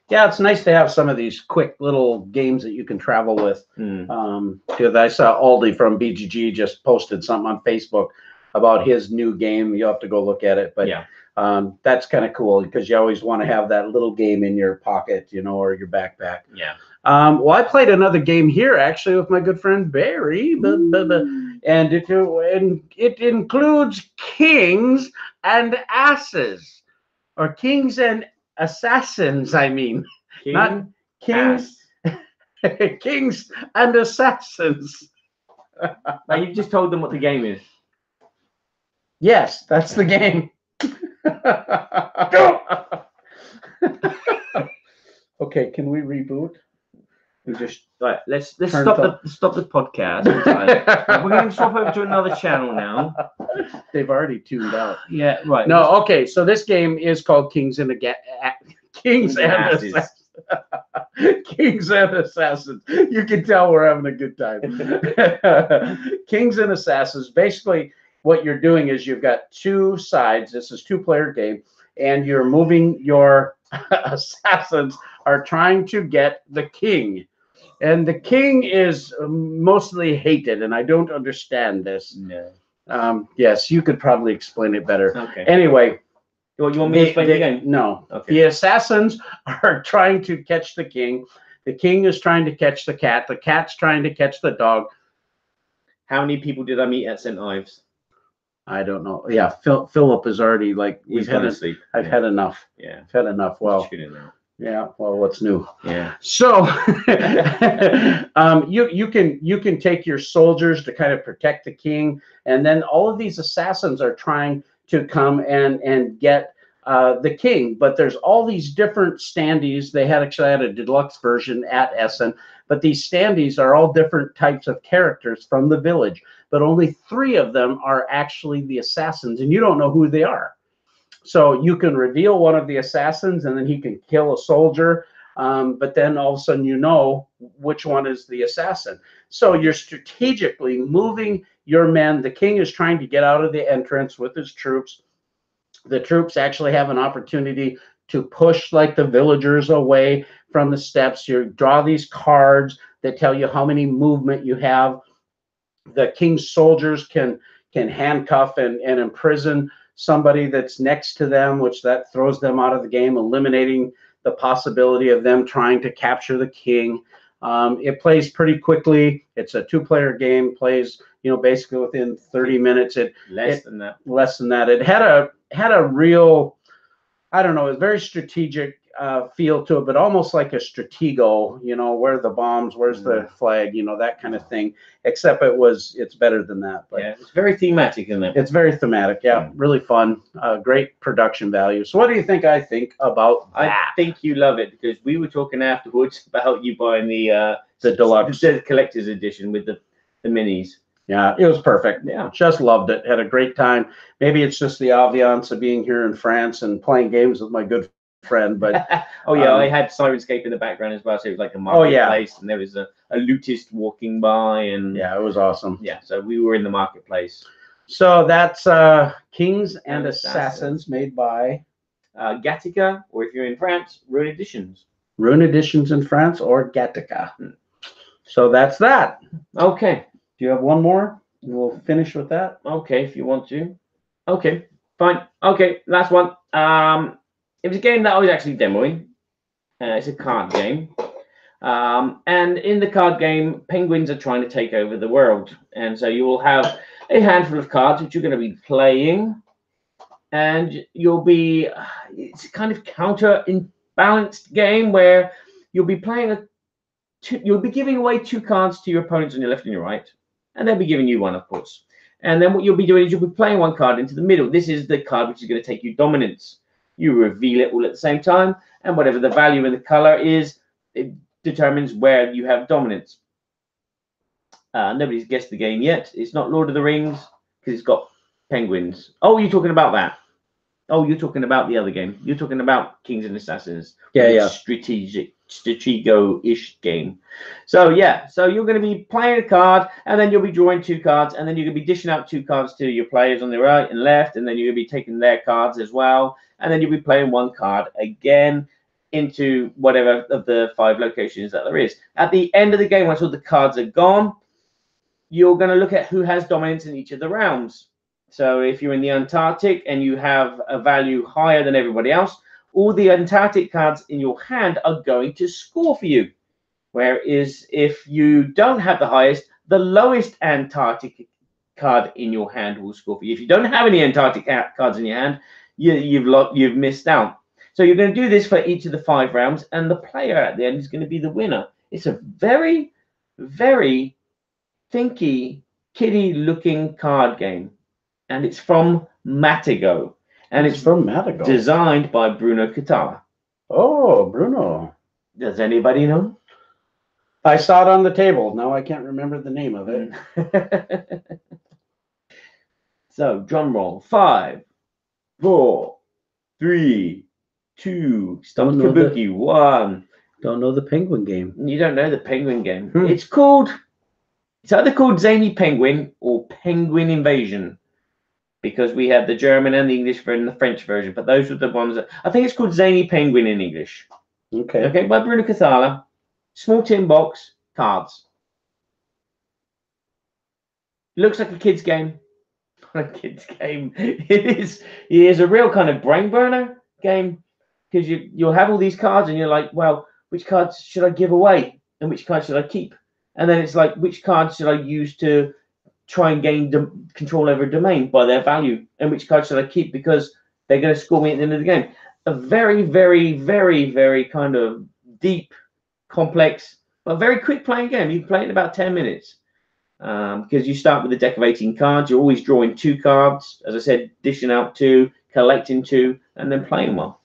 Yeah, it's nice to have some of these quick little games that you can travel with. Because I saw Aldi from BGG just posted something on Facebook about his new game. You have to go look at it, but yeah, that's kind of cool because you always want to have that little game in your pocket, you know, or your backpack. Yeah. Well, I played another game here actually with my good friend Barry, and it includes kings and asses, or kings and assassins. I mean, not kings, kings and assassins. Now you've just told them what the game is. Yes, that's the game. Okay, can we reboot? We just right. Let's stop the podcast. We're going to swap over to another channel now. They've already tuned out. Yeah, right. No, okay. So this game is called Kings and Assassins. Kings and Assassins. You can tell we're having a good time. Kings and Assassins. Basically, what you're doing is you've got 2 sides. This is 2-player game, and you're moving your assassins are trying to get the king. And the king is mostly hated, and I don't understand this. No. Yes, you could probably explain it better. Okay. Anyway, you want me to explain the game? No. Okay. The assassins are trying to catch the king. The king is trying to catch the cat. The cat's trying to catch the dog. How many people did I meet at St. Ives? I don't know. Yeah, Philip is already like I've had enough. Yeah. I've had enough. Well, yeah. Well, what's new? Yeah. So, you can take your soldiers to kind of protect the king, and then all of these assassins are trying to come and get the king. But there's all these different standees. They actually had a deluxe version at Essen, but these standees are all different types of characters from the village. But only 3 of them are actually the assassins, and you don't know who they are. So you can reveal one of the assassins, and then he can kill a soldier. But then all of a sudden you know which one is the assassin. So you're strategically moving your men. The king is trying to get out of the entrance with his troops. The troops actually have an opportunity to push like the villagers away from the steps. You draw these cards that tell you how many movement you have. The king's soldiers can handcuff and imprison somebody that's next to them, which that throws them out of the game, eliminating the possibility of them trying to capture the king. It plays pretty quickly. It's a 2-player game. Plays, basically within 30 minutes. Less than that. It had a real, I don't know, a very strategic feel to it, but almost like a Stratego, where are the bombs, where's the flag, that kind of thing, except it's better than that. But yeah, it's very thematic, isn't it? It's very thematic. Yeah, really fun, great production value. So what do you think I think about that? I think you love it because we were talking afterwards about you buying the deluxe, the collector's edition with the minis. Yeah, it was perfect. Yeah, just loved it. Had a great time. Maybe it's just the ambiance of being here in France and playing games with my good friend, but oh yeah, I had Sirenscape in the background as well, so it was like a marketplace, and there was a lootist walking by, and yeah, it was awesome. Yeah, so we were in the marketplace. So that's Kings and Assassins made by Gattaca, or if you're in France, Rune Editions. Rune Editions in France, or Gattaca. So that's that. Okay. Do you have one more? We'll finish with that. Okay, if you want to. Okay, fine. Okay, last one. It was a game that I was actually demoing. It's a card game. And in the card game, penguins are trying to take over the world. And so you will have a handful of cards which you're going to be playing. And you'll be, it's a kind of counter-imbalanced game where you'll be playing you'll be giving away 2 cards to your opponents on your left and your right. And they'll be giving you one, of course. And then what you'll be doing is you'll be playing 1 card into the middle. This is the card which is going to take you dominance. You reveal it all at the same time. And whatever the value in the color is, it determines where you have dominance. Nobody's guessed the game yet. It's not Lord of the Rings because it's got penguins. Oh, you're talking about that. Oh, you're talking about the other game. You're talking about Kings and Assassins. Yeah. Stratego-ish game. So yeah, so you're going to be playing a card, and then you'll be drawing 2 cards, and then you're going to be dishing out 2 cards to your players on the right and left, and then you're going to be taking their cards as well, and then you'll be playing 1 card again into whatever of the 5 locations that there is. At the end of the game, once all the cards are gone, you're going to look at who has dominance in each of the rounds. So if you're in the Antarctic and you have a value higher than everybody else, all the Antarctic cards in your hand are going to score for you. Whereas if you don't have the highest, the lowest Antarctic card in your hand will score for you. If you don't have any Antarctic cards in your hand, you've missed out. So you're going to do this for each of the 5 rounds, and the player at the end is going to be the winner. It's a very, very thinky, kiddie-looking card game. And it's from Matago. And it's from Matago. Designed by Bruno Catala. Oh, Bruno. Does anybody know? I saw it on the table. Now I can't remember the name of it. So, drum roll. 5, 4, 3, 2. Stop Kabuki. 1. Don't know the penguin game. You don't know the penguin game. It's either called Zany Penguin or Penguin Invasion. Because we have the German and the English version and the French version. But those were the ones that... I think it's called Zany Penguin in English. Okay. Okay, by Bruno Catala. Small tin box, cards. Looks like a kid's game. Not a kid's game. It is a real kind of brain burner game. Because you'll have all these cards and you're like, well, which cards should I give away? And which cards should I keep? And then it's like, which cards should I use to try and gain control over a domain by their value, and which card should I keep because they're going to score me at the end of the game. A very, very, very, very kind of deep, complex, but very quick playing game. You can play it in about 10 minutes because you start with a deck of 18 cards. You're always drawing 2 cards, as I said, dishing out 2, collecting 2, and then playing one.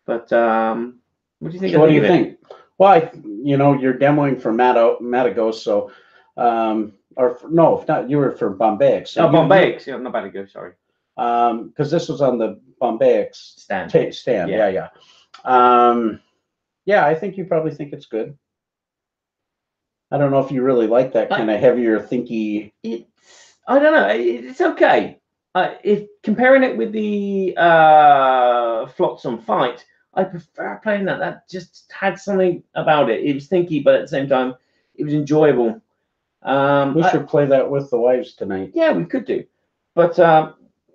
But what do you think? So what do you think? Well, you're demoing for Matago, so. No, not you were for Bombayx. So Bombayx, yeah, not Matago, sorry. Because this was on the Bombayx stand. Yeah. Yeah, I think you probably think it's good. I don't know if you really like that kind of heavier, thinky. I don't know. It's okay. If comparing it with the Flotsam Fight, I prefer playing that. That just had something about it. It was thinky, but at the same time, it was enjoyable. We should play that with the wives tonight. Yeah, we could do. But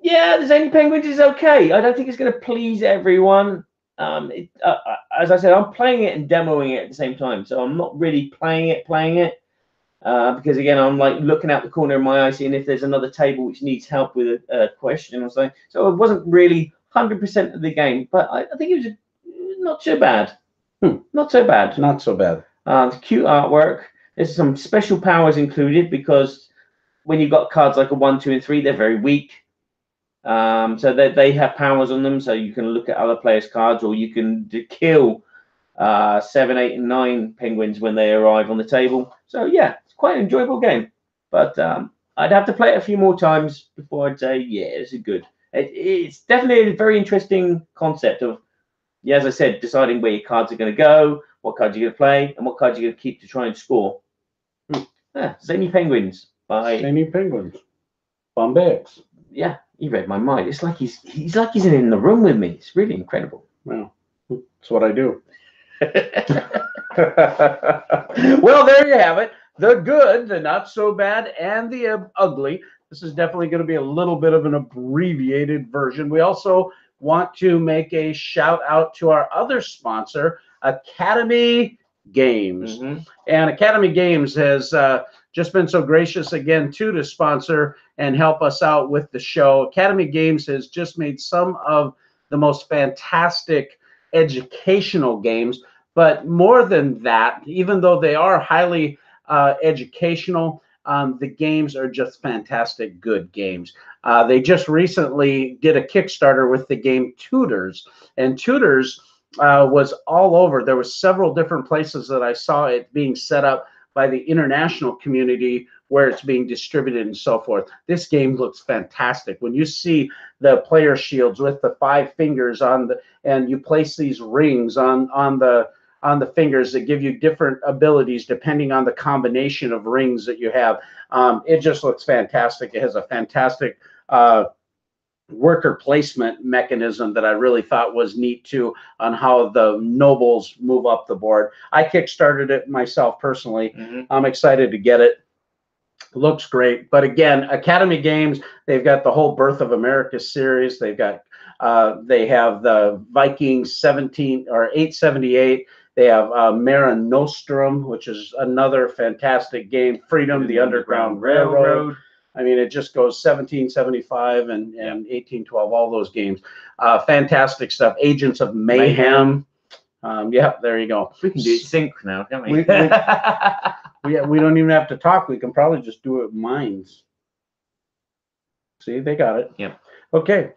yeah, the Zany Penguins is okay. I don't think it's going to please everyone. As I said, I'm playing it and demoing it at the same time, so I'm not really playing it. Because again, I'm like looking out the corner of my eye, seeing if there's another table which needs help with a question or something. So it wasn't really 100% of the game, but I think it was not so bad. Not so bad. Not so bad. Cute artwork. There's some special powers included because when you've got cards like a 1, 2, and 3, they're very weak. So they have powers on them, so you can look at other players' cards, or you can kill 7, 8, and 9 penguins when they arrive on the table. So yeah, it's quite an enjoyable game. But I'd have to play it a few more times before I'd say, yeah, this is good. It's definitely a very interesting concept of, yeah, as I said, deciding where your cards are going to go, what cards you're going to play, and what cards you're going to keep to try and score. Yeah, Zany Penguins by Zany Penguins. Bombayx. Yeah, he read my mind. It's like he's like he's in the room with me. It's really incredible. Well, that's what I do. Well, there you have it. The good, the not so bad, and the ugly. This is definitely going to be a little bit of an abbreviated version. We also want to make a shout out to our other sponsor, Academy Games. And Academy Games has just been so gracious again too to sponsor and help us out with the show. Academy Games has just made some of the most fantastic educational games, but more than that, even though they are highly educational, the games are just fantastic, good games. They just recently did a Kickstarter with the game Tutors, and Tutors was all over. There was several different places that I saw it being set up by the international community where it's being distributed and so forth. This game looks fantastic. When you see the player shields with the 5 fingers on the, and you place these rings on the fingers that give you different abilities depending on the combination of rings that you have. It just looks fantastic. It has a fantastic worker placement mechanism that I really thought was neat too, on how the nobles move up the board. I kickstarted it myself personally. I'm excited to get it. Looks great. But again, Academy Games, they've got the whole Birth of America series. They've got they have the Vikings 878. They have Mare Nostrum, which is another fantastic game. Freedom, the Underground Railroad. I mean, it just goes 1775 and 1812, all those games. Fantastic stuff. Agents of Mayhem. Yeah, there you go. We can do sync now, can't we? We don't even have to talk. We can probably just do it minds. See, they got it. Yep. Okay.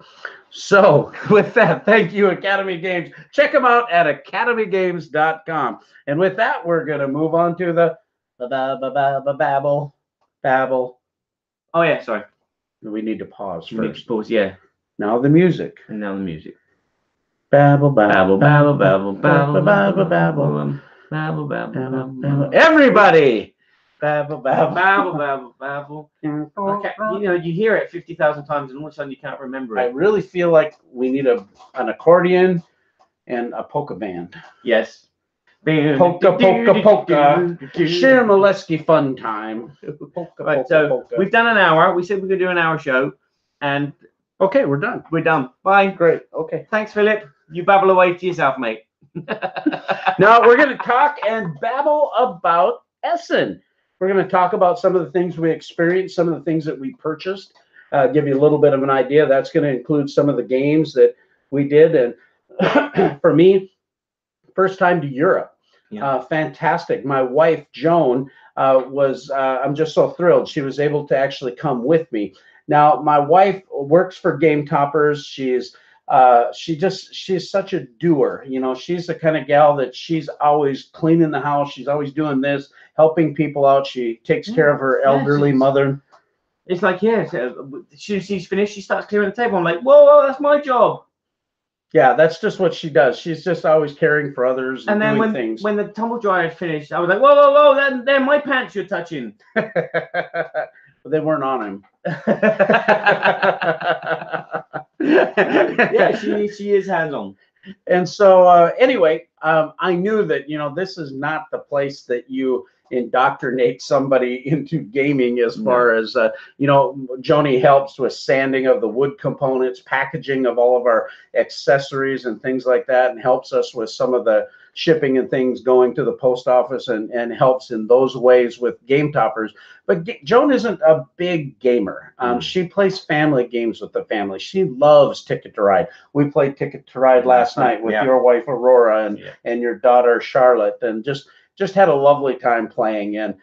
So with that, thank you, Academy Games. Check them out at academygames.com. And with that, we're going to move on to the Babble. Oh, yeah, sorry. We need to pause We need first. to pause, yeah. Now the music. And now the music. Babble, babble, Babble, babble, babble, babble, babble, babble, babble, babble, babble. Everybody! Babble, babble, Babble, babble, babble. Okay, you know, you hear it 50,000 times and all of a sudden you can't remember I it. really feel like we need an accordion and a polka band. Yes. Polka, polka, polka. Shirmaleski fun time. Polka, Right, polka, so polka. we've done an hour. We said we're going to do an hour show. And Okay, we're done. we're done. Bye. Great. Okay. Thanks, Philip. You babble away to yourself, mate. Now we're going to talk and babble about Essen. We're going to talk about some of the things we experienced, some of the things that we purchased, give you a little bit of an idea. That's going to include some of the games that we did. And for me, first time to Europe. Yeah. Fantastic. My wife, Joan, I'm just so thrilled. She was able to actually come with me. Now, my wife works for Game Toppers. She's such a doer. You know, she's the kind of gal that she's always cleaning the house. She's always doing this, helping people out. She takes care of her elderly mother. It's like, yeah, she's finished. She starts clearing the table. I'm like, whoa, that's my job. Yeah, that's just what she does. She's just always caring for others and then doing things. when the tumble dryer had finished, I was like, whoa, they're my pants you're touching. But they weren't on him. Yeah, she is hands-on. And so anyway, I knew that, you know, this is not the place that you indoctrinate somebody into gaming as far as, you know, Joni helps with sanding of the wood components, packaging of all of our accessories and things like that, and helps us with some of the shipping and things going to the post office and helps in those ways with Game Toppers. But Joan isn't a big gamer. She plays family games with the family. She loves Ticket to Ride. We played Ticket to Ride last night with your wife Aurora and your daughter Charlotte, and just had a lovely time playing. And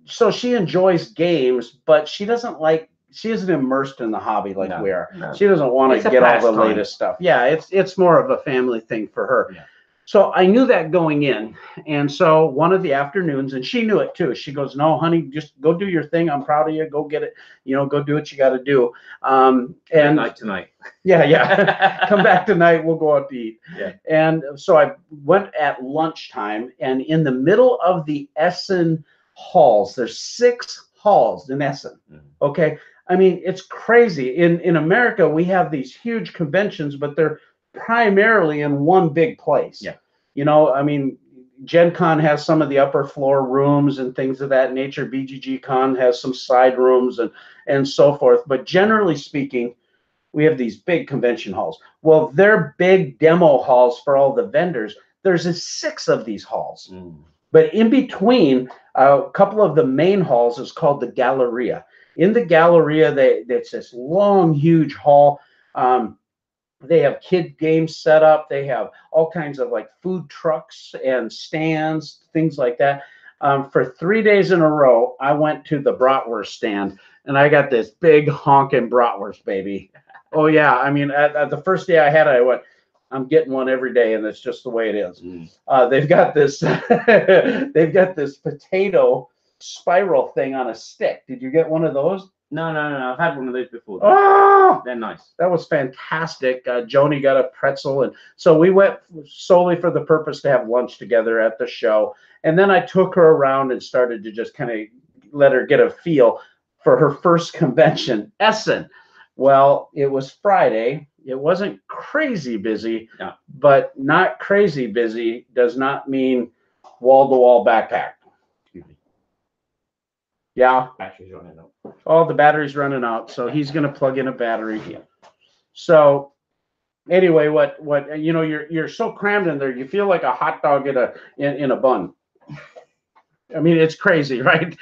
so she enjoys games, but she isn't immersed in the hobby like we are. No. She doesn't want to get all the latest stuff. Yeah, it's more of a family thing for her. Yeah. So I knew that going in. And so one of the afternoons, and she knew it too. She goes, "No, honey, just go do your thing. I'm proud of you. Go get it. You know, go do what you got to do." And tonight. Yeah. Come back tonight. We'll go out to eat. Yeah. And so I went at lunchtime, and in the middle of the Essen halls, there's 6 halls in Essen. Okay. I mean, it's crazy. In America, we have these huge conventions, but they're primarily in one big place. Yeah. You know, I mean, Gen Con has some of the upper floor rooms and things of that nature. BGG Con has some side rooms and so forth. But generally speaking, we have these big convention halls. Well, they're big demo halls for all the vendors. There's 6 of these halls. But in between, a couple of the main halls is called the Galleria. In the Galleria, it's this long, huge hall. They have kid games set up. They have all kinds of like food trucks and stands, things like that. For 3 days in a row, I went to the bratwurst stand, and I got this big honking bratwurst, baby. Oh yeah, I mean, at the first day I had it, I went, I'm getting one every day, and that's just the way it is. They've got this, they've got this potato spiral thing on a stick. Did you get one of those? No. I've had one of those before. Oh, they're nice. That was fantastic. Joni got a pretzel, and so we went solely for the purpose to have lunch together at the show. And then I took her around and started to just kind of let her get a feel for her first convention, Essen. Well, it was Friday. It wasn't crazy busy, but not crazy busy does not mean wall-to-wall backpack. Excuse me. Yeah. Battery's running out. Oh, the battery's running out, so he's going to plug in a battery. So anyway, what you know, you're so crammed in there, you feel like a hot dog in a bun. I mean, it's crazy, right?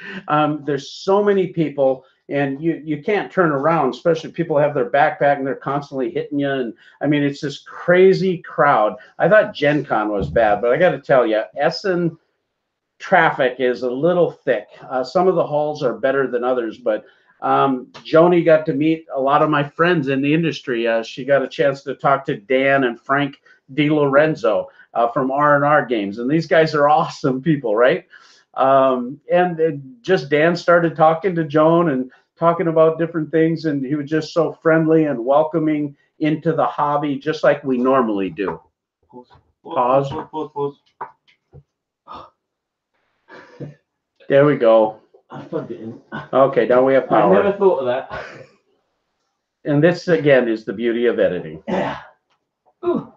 There's so many people. And you can't turn around, especially people have their backpack and they're constantly hitting you. And I mean, it's this crazy crowd. I thought Gen Con was bad, but I got to tell you, Essen traffic is a little thick. Some of the halls are better than others, but Joni got to meet a lot of my friends in the industry. She got a chance to talk to Dan and Frank DiLorenzo from R&R Games. And these guys are awesome people, right? And just Dan started talking to Joan and talking about different things, and he was just so friendly and welcoming into the hobby, just like we normally do. Pause. There we go. I plugged it in. Okay, now we have power. I never thought of that. And this again is the beauty of editing. Yeah. Because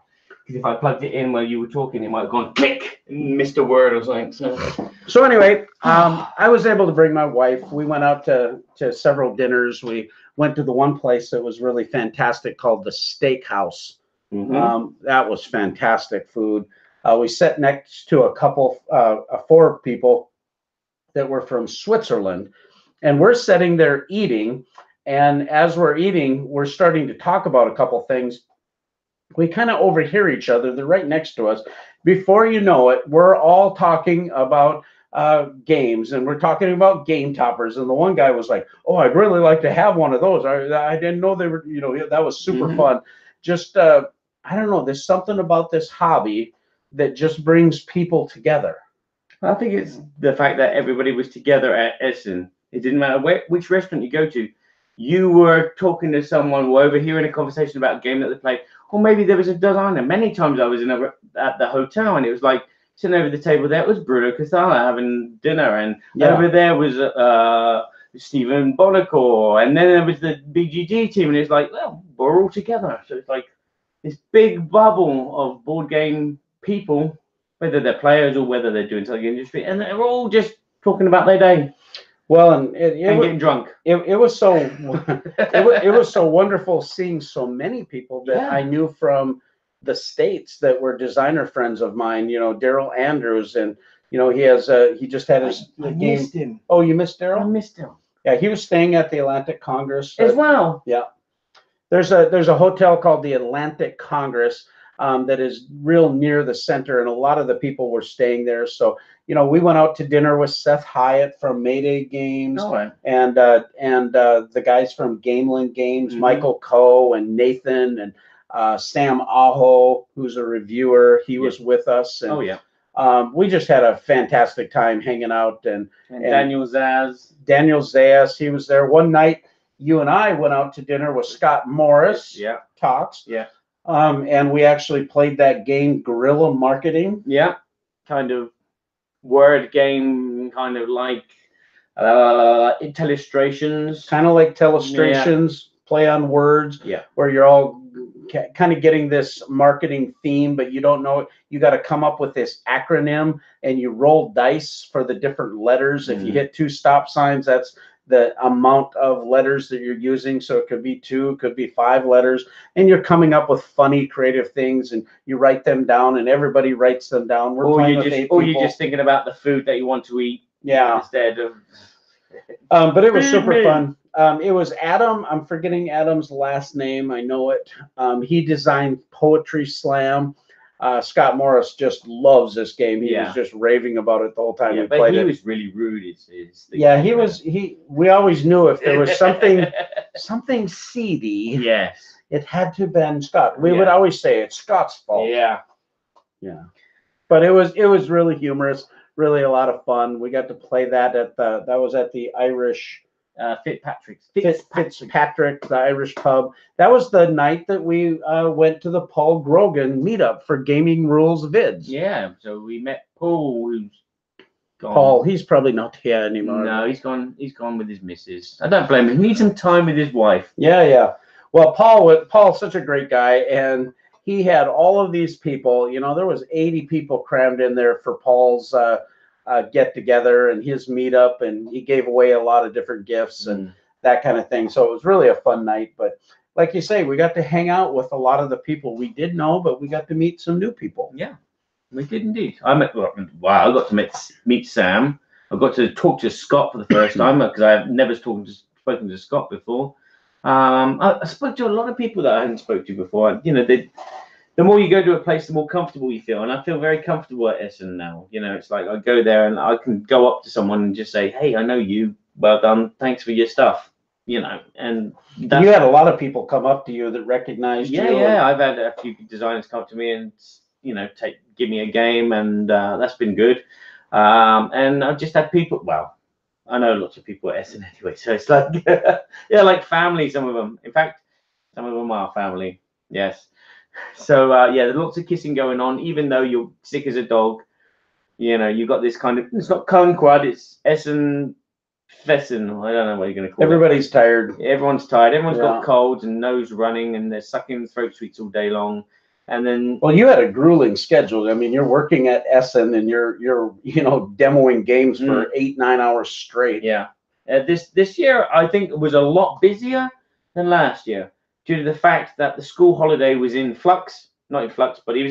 if I plugged it in while you were talking, it might have gone click and missed a word or something. So anyway, I was able to bring my wife. We went out to several dinners. We went to the one place that was really fantastic called the Steakhouse. That was fantastic food. We sat next to a couple, 4 people that were from Switzerland, and we're sitting there eating. And as we're eating, we're starting to talk about a couple things. We kind of overhear each other. They're right next to us. Before you know it, we're all talking about games, and we're talking about game toppers. And the one guy was like, "Oh, I'd really like to have one of those. I didn't know they were, you know, that was super fun." Just, I don't know, there's something about this hobby that just brings people together. I think it's the fact that everybody was together at Essen. It didn't matter which restaurant you go to. You were talking to someone, or overhearing a conversation about a game that they played, or maybe there was a designer. Many times I was at the hotel, and it was like sitting over the table there was Bruno Casala having dinner, and over there was Stephen Bonacor, and then there was the BGG team, and it's like, well, we're all together. So it's like this big bubble of board game people, whether they're players or whether they're doing something in the industry, and they're all just talking about their day. Well, and getting drunk. It was so it was so wonderful seeing so many people that I knew from the States that were designer friends of mine. You know, Daryl Andrews, and you know, he just had his I game. missed him. Oh, you missed Daryl? I missed him. Yeah, he was staying at the Atlantic Congress as well. Yeah, there's a hotel called the Atlantic Congress that is real near the center, and a lot of the people were staying there. So, you know, we went out to dinner with Seth Hyatt from Mayday Games, and the guys from Gameland Games, Michael Coe and Nathan and Sam Aho, who's a reviewer. He was with us. And, we just had a fantastic time hanging out. And Daniel Zayas, he was there. One night, you and I went out to dinner with Scott Morris. Talks. And we actually played that game, Guerrilla Marketing. Kind of word game, kind of like Telestrations. Kind of like Telestrations, play on words, where you're all kind of getting this marketing theme, but you don't know it. You got to come up with this acronym, and you roll dice for the different letters. If you hit 2 stop signs, that's the amount of letters that you're using. So it could be 2, it could be 5 letters, and you're coming up with funny, creative things, and you write them down, and everybody writes them down. We're playing with 8 people. Or you're just thinking about the food that you want to eat. Yeah. Instead of. But it was super fun. It was Adam. I'm forgetting Adam's last name. I know it. He designed Poetry Slam. Scott Morris just loves this game. He was just raving about it the whole time we played it. He was really rude. Yeah, he was. We always knew if there was something seedy. Yes. It had to have been Scott. We would always say it's Scott's fault. Yeah. Yeah. But it was really humorous. Really a lot of fun. We got to play that at the Irish. Fitzpatrick, the Irish pub. That was the night that we went to the Paul Grogan meetup for Gaming Rules Vids. Yeah, so we met Paul, who's gone. Paul, he's probably not here anymore. No, he's gone. He's gone with his missus. I don't blame him. He needs some time with his wife. Yeah. Well, Paul's such a great guy, and he had all of these people. You know, there was 80 people crammed in there for Paul's get together and his meetup, and he gave away a lot of different gifts and that kind of thing. So it was really a fun night. But like you say, we got to hang out with a lot of the people we did know, but we got to meet some new people. Yeah, we did indeed. I got to meet Sam. I got to talk to Scott for the first time because I've never spoken to Scott before. I spoke to a lot of people that I hadn't spoken to before. You know, the more you go to a place, the more comfortable you feel. And I feel very comfortable at Essen now. You know, it's like I go there and I can go up to someone and just say, hey, I know you. Well done. Thanks for your stuff. You know, and you had a lot of people come up to you that recognized you. Yeah. I've had a few designers come up to me and, you know, give me a game, and that's been good. And I've just had people, well, I know lots of people at Essen anyway. So it's like, like family, some of them. In fact, some of them are family. Yes. So there's lots of kissing going on, even though you're sick as a dog. You know, you got this kind of, it's not Conquad, it's Essen Fessen. I don't know what you're going to call Everybody's tired. Everyone's tired. Everyone's got colds and nose running, and they're sucking throat sweets all day long. And then, well, you had a grueling schedule. I mean, you're working at Essen and you're demoing games for 8-9 hours straight. Yeah. This year, I think it was a lot busier than last year, due to the fact that the school holiday was in flux, not in flux, but it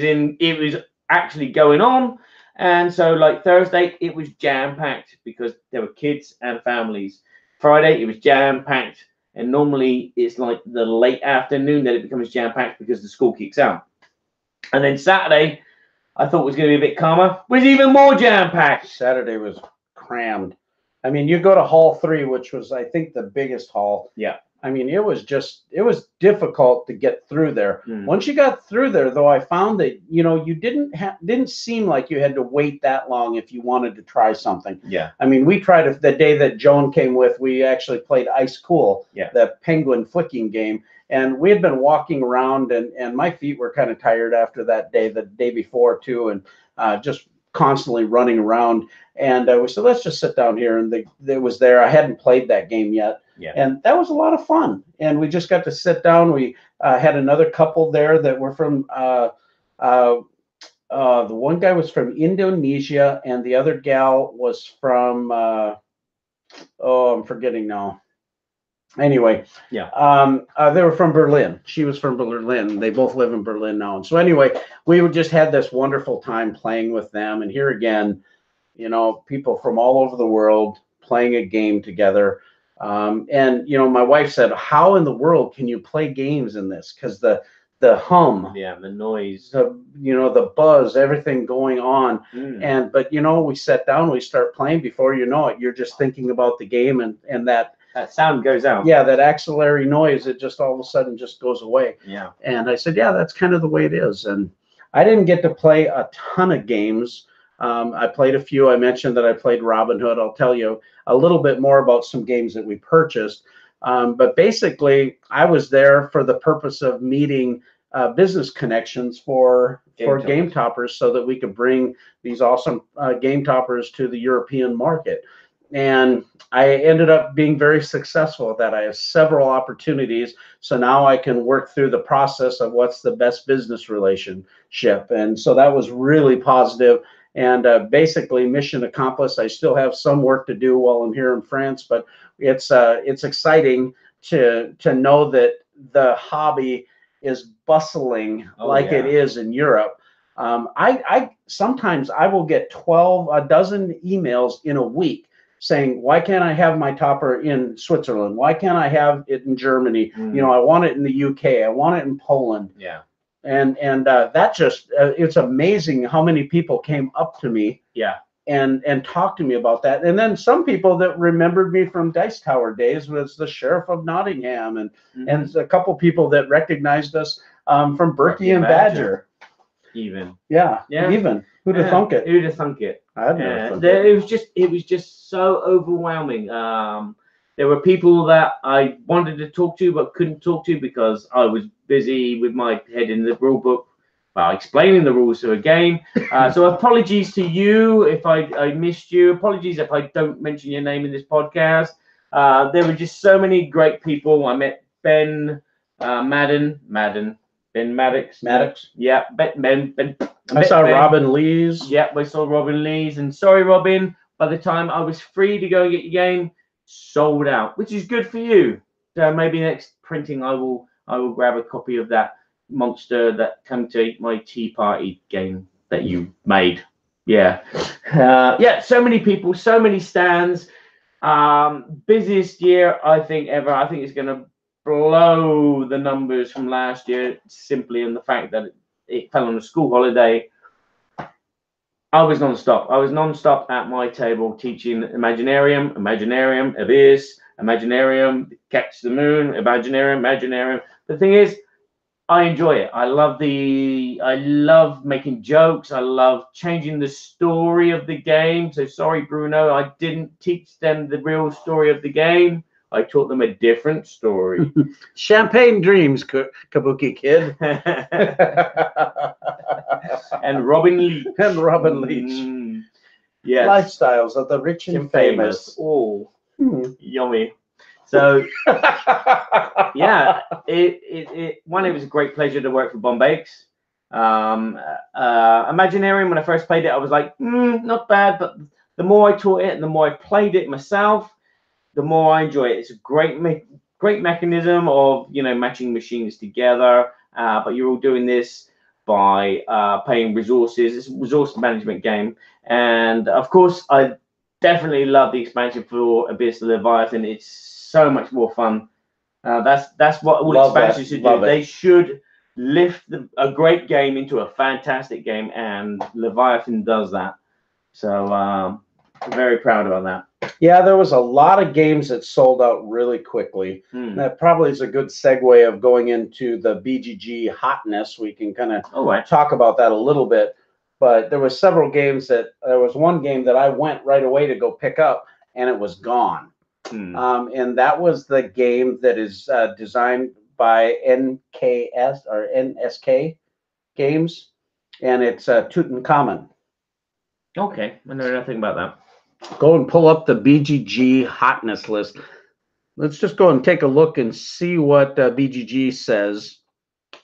was actually going on. And so like Thursday, it was jam-packed because there were kids and families. Friday, it was jam-packed. And normally it's like the late afternoon that it becomes jam-packed because the school kicks out. And then Saturday, I thought was going to be a bit calmer, was even more jam-packed. Saturday was crammed. I mean, you go to Hall 3, which was, I think, the biggest hall. Yeah. I mean, it was difficult to get through there. Once you got through there, though, I found that, you know, you didn't seem like you had to wait that long if you wanted to try something. Yeah. I mean, we tried the day that Joan came with, we actually played Ice Cool, the penguin flicking game. And we had been walking around, and my feet were kind of tired after that day, the day before, too, and just constantly running around. And we said, let's just sit down here. And it was there. I hadn't played that game yet. Yeah. And that was a lot of fun. And we just got to sit down. We had another couple there that were from, the one guy was from Indonesia, and the other gal was from, I'm forgetting now. Anyway, they were from Berlin. She was from Berlin. They both live in Berlin now. And so anyway, we just had this wonderful time playing with them. And here again, you know, people from all over the world playing a game together. And, you know, my wife said, how in the world can you play games in this? Because the hum, the noise, the buzz, everything going on. But, you know, we sat down, we start playing. Before you know it, you're just thinking about the game, and that sound goes out. Yeah, that axillary noise, it just all of a sudden just goes away. Yeah. And I said, yeah, that's kind of the way it is. And I didn't get to play a ton of games. I played a few. I mentioned that I played Robin Hood. I'll tell you a little bit more about some games that we purchased. But basically, I was there for the purpose of meeting business connections for Game Toppers, so that we could bring these awesome Game Toppers to the European market. and I ended up being very successful at that. I have several opportunities, so now I can work through the process of what's the best business relationship, and so that was really positive. And basically, mission accomplished. I still have some work to do while I'm here in France, but it's exciting to know that the hobby is bustling like it is in Europe. I sometimes I will get a dozen emails in a week saying, why can't I have my topper in Switzerland? Why can't I have it in Germany? You know, I want it in the UK. I want it in Poland. Yeah. And that just it's amazing how many people came up to me. Yeah. And talked to me about that. And then some people that remembered me from Dice Tower days was the Sheriff of Nottingham, and a couple people that recognized us from Burky and Badger. Even. Yeah. Even. Who'd have thunk it? Who'd have thunk it? I'd never thunk it. It was just so overwhelming. There were people that I wanted to talk to but couldn't talk to because I was busy with my head in the rule book, explaining the rules to a game. So apologies to you if I missed you. Apologies if I don't mention your name in this podcast. There were just so many great people. I met Ben Ben Maddox. Yeah, Ben. I saw Robin Lees. Yeah, we saw Robin Lees. And sorry, Robin, by the time I was free to go and get your game, sold out, which is good for you. So maybe next printing, I will grab a copy of that monster that Come to Eat My Tea Party game that you made. Yeah. So many people, so many stands. Busiest year, I think, ever. I think it's going to blow the numbers from last year simply in the fact that it fell on a school holiday. I was non-stop. I was non-stop at my table teaching Imaginarium, Abyss, Imaginarium, Catch the Moon, Imaginarium. The thing is, I enjoy it. I love making jokes. I love changing the story of the game. So sorry, Bruno, I didn't teach them the real story of the game. I taught them a different story. Champagne dreams, Kabuki Kid. And Robin Leach. Yes. Lifestyles of the rich and famous. Oh, yummy. So, yeah, it was a great pleasure to work for Bombayx. Imaginarium, when I first played it, I was like, not bad. But the more I taught it and the more I played it myself, the more I enjoy it. It's a great mechanism of, matching machines together. But you're all doing this by paying resources. It's a resource management game. And of course, I definitely love the expansion for Abyss Leviathan. It's so much more fun. That's what all expansions should do. They should lift a great game into a fantastic game, and Leviathan does that. So very proud about that. Yeah, there was a lot of games that sold out really quickly. That probably is a good segue of going into the BGG hotness. We can kind of talk about that a little bit. But there were several games there was one game that I went right away to go pick up, and it was gone. And that was the game that is designed by NKS or NSK Games, and it's Tutankhamun. Okay, I know nothing about that. Go and pull up the BGG hotness list. Let's just go and take a look and see what BGG says.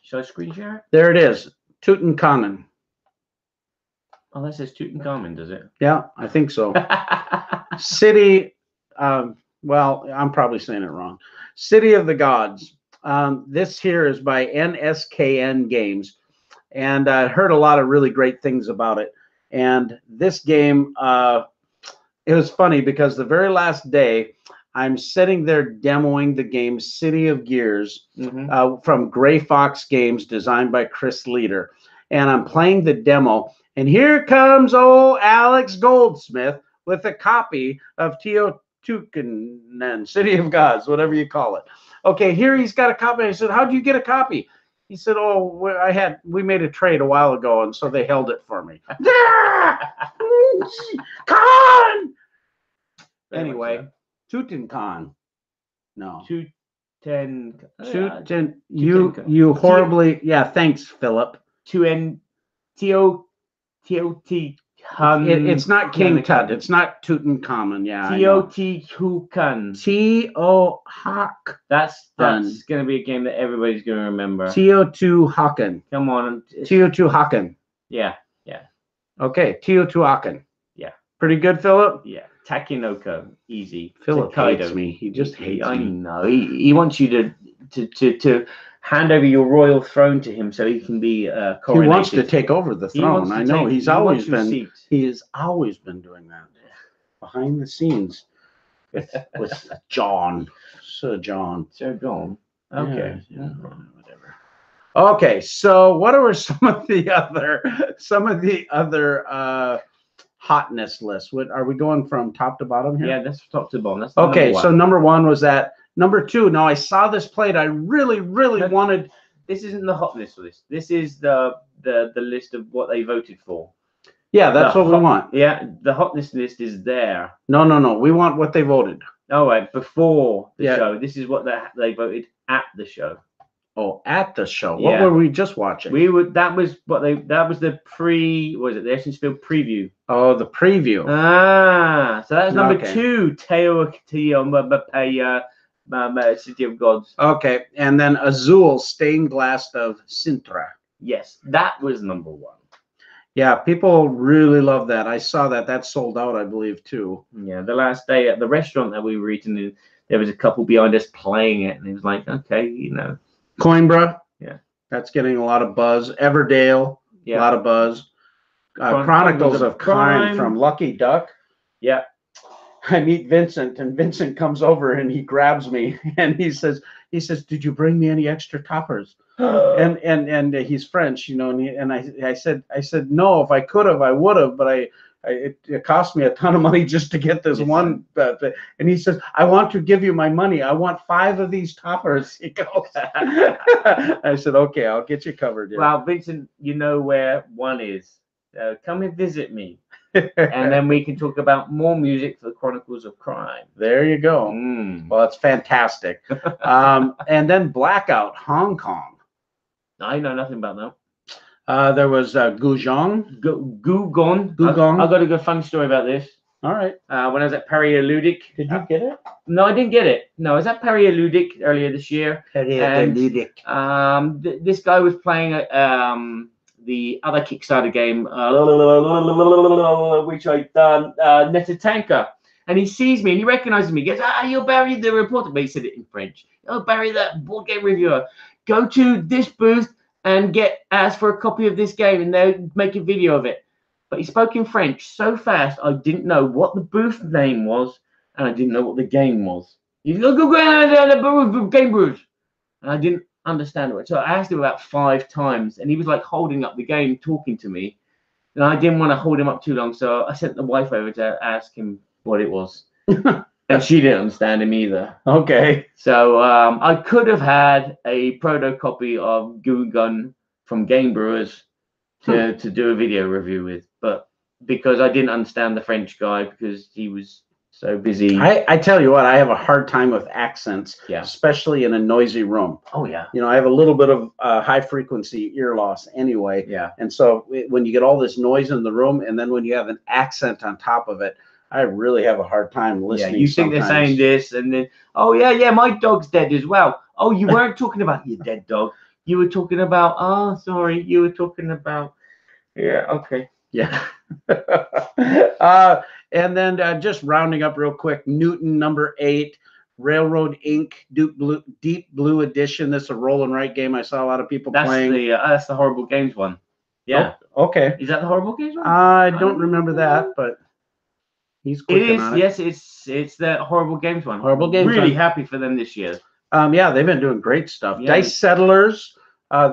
Should I screen share it? There it is, Tutankhamun. Oh, that says Tutankhamun, does it? Yeah, I think so. City, well, I'm probably saying it wrong. City of the Gods. This here is by NSKN Games, and I heard a lot of really great things about it. And this game, it was funny because the very last day, I'm sitting there demoing the game City of Gears from Gray Fox Games, designed by Chris Leader. And I'm playing the demo, and here comes old Alex Goldsmith with a copy of Teotihuacan, City of Gods, whatever you call it. Okay, here he's got a copy. I said, how'd you get a copy? He said, oh, we made a trade a while ago, and so they held it for me. Come on! Anyway, Tutankhamun. No. You horribly, yeah, thanks, Philip. Teotihuacan. It's not King Tut. It's not Tutankhamun. Yeah. Teotihuacan. Teotihuacan. That's going to be a game that everybody's going to remember. Teotihuacan. Come on. Teotihuacan. Yeah. Okay, Teotihuacan. Yeah. Pretty good, Philip? Yeah. Takinoko. Easy. Philip hates me. He just hates me. I know. He wants you to hand over your royal throne to him so he can be coronated. He wants to take over the throne. I know. He has always been doing that behind the scenes with John. Sir John. Okay. Yeah, whatever. Okay, so what are some of the other hotness lists? What are we going from top to bottom here? Yeah, that's top to bottom. That's okay. So number one was that. Number two. Now I saw this played. I really wanted. This isn't the hotness list. This is the list of what they voted for. Yeah, that's what we want. Yeah, the hotness list is there. No. We want what they voted. Oh, right, before the show. This is what they voted at the show. Oh, at the show. What were we just watching? That was the the Essen Spiel preview. Oh, the preview. So that's number two. City of Gods. Okay, and then Azul Stained Glass of Sintra. Yes, that was number one. Yeah, people really love that. I saw that. That sold out, I believe, too. Yeah, the last day at the restaurant that we were eating in, there was a couple behind us playing it, and it was like, okay, Coimbra. Yeah. That's getting a lot of buzz. Everdale. Yeah. A lot of buzz. Chronicles of Crime from Lucky Duck. Yeah. I meet Vincent, and Vincent comes over and he grabs me and he says, "Did you bring me any extra toppers?" and he's French, and I said no. If I could have, I would have, but it cost me a ton of money just to get this one. And he says, "I want to give you my money. I want 5 of these toppers." He goes. I said, "Okay, I'll get you covered." Yeah. Well, Vincent, you know where one is. Come and visit me. And then we can talk about more music for the Chronicles of Crime. There you go. Well, it's fantastic. And then Blackout, Hong Kong. I know nothing about that. There was Gugong. Gugong. I've got a good fun story about this. All right. When I was at Perioludic. Did you get it? No, I didn't get it. No, I was at Perioludic earlier this year. Perioludic. This guy was playing the other Kickstarter game, which I've done, Netatanka. And he sees me and he recognizes me. He goes, you're Barry the reporter. But he said it in French. Oh, Barry, the board game reviewer. Go to this booth and ask for a copy of this game, and they'll make a video of it. But he spoke in French so fast, I didn't know what the booth name was, and I didn't know what the game was. He's like, go the game booth. And I didn't understand it. So I asked him about 5 times, and he was like holding up the game, talking to me. And I didn't want to hold him up too long, so I sent the wife over to ask him what it was. And she didn't understand him either. Okay. So I could have had a proto copy of Goo Gun from Game Brewers to do a video review with, but because I didn't understand the French guy because he was so busy. I tell you what, I have a hard time with accents, yeah, especially in a noisy room. Oh yeah. I have a little bit of high frequency ear loss anyway. Yeah. And so when you get all this noise in the room, and then when you have an accent on top of it, I really have a hard time listening. Yeah, you think they're saying this, and then, oh yeah, my dog's dead as well. Oh, you weren't talking about your dead dog. You were talking about, you were talking about, yeah, okay. Yeah. And then just rounding up real quick, Newton number 8, Railroad Inc. Deep Blue Edition. This is a roll and write game. I saw a lot of people playing. That's the Horrible Games one. Yeah. Oh, okay. Is that the Horrible Games one? I don't remember that, but he's quick. It is. Yes, it's the Horrible Games one. Horrible Games. Really happy for them this year. Yeah, they've been doing great stuff. Yeah. Dice Settlers.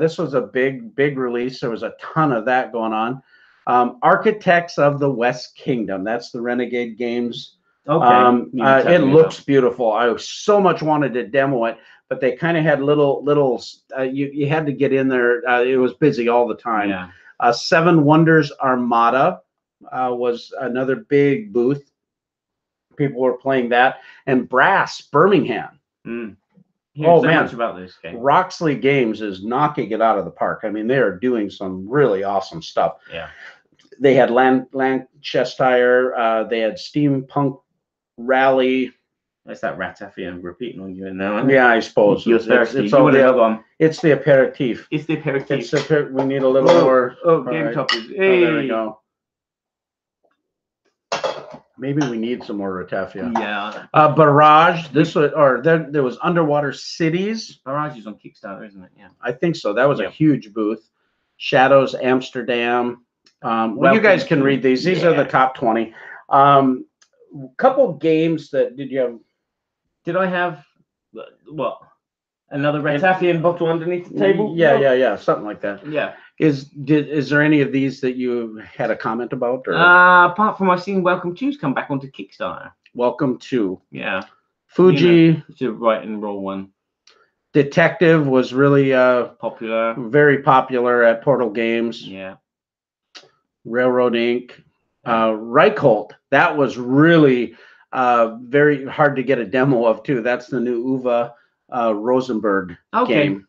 This was a big release. There was a ton of that going on. Architects of the West Kingdom. That's the Renegade Games. Okay. It looks beautiful. I so much wanted to demo it, but they kind of had little. You had to get in there. It was busy all the time. Yeah. 7 Wonders Armada was another big booth. People were playing that, and Brass Birmingham. Oh man, much about this game. Roxley Games is knocking it out of the park. I mean, they are doing some really awesome stuff. Yeah. They had Lancashire. They had Steampunk Rally. That's that Ratafia repeating on you now. Yeah, I suppose. You're thirsty. It's You all want the, another one? It's the aperitif. It's the aperitif. We need a little more. Oh, game right. toppers. Oh, Hey. there we go. Maybe we need some more Ratafia. Yeah. Barrage. This was, or there was Underwater Cities. Barrage is on Kickstarter, isn't it? Yeah. I think so. That was a huge booth. Shadows Amsterdam. Well, you guys can read these. These are the top 20. Couple games that did you have? Did I have what? Another Ratafian bottle underneath the table? Yeah, something like that. Yeah. Is there any of these that you had a comment about? Or? Apart from I've seen Welcome To's come back onto Kickstarter. Welcome to. Yeah. Fuji. It's a write and roll one. Detective was really popular. Very popular at Portal Games. Yeah. Railroad Inc. Reichholt. That was really very hard to get a demo of too. That's the new Uwe Rosenberg game.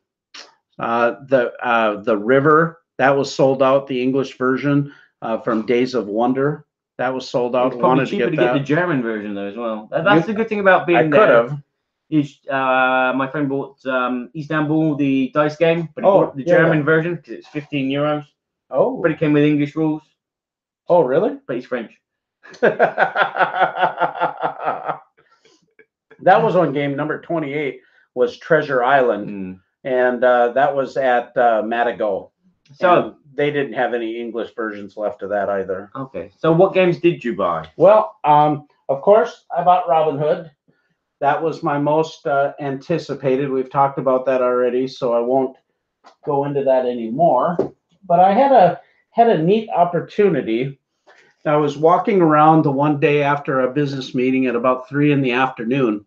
The River, that was sold out. The English version from Days of Wonder, that was sold out. It's probably Wanted cheaper to get the German version though as well. That's the good thing about being there. I could have. My friend bought Istanbul, the dice game, but he bought the German version because it's €15. Oh, but it came with English rules. Oh, really? But he's French. That was on game number 28. Was Treasure Island, and that was at Madigo. So they didn't have any English versions left of that either. Okay. So what games did you buy? Well, of course, I bought Robin Hood. That was my most anticipated. We've talked about that already, so I won't go into that anymore. But I had a neat opportunity. I was walking around the one day after a business meeting at about 3 in the afternoon,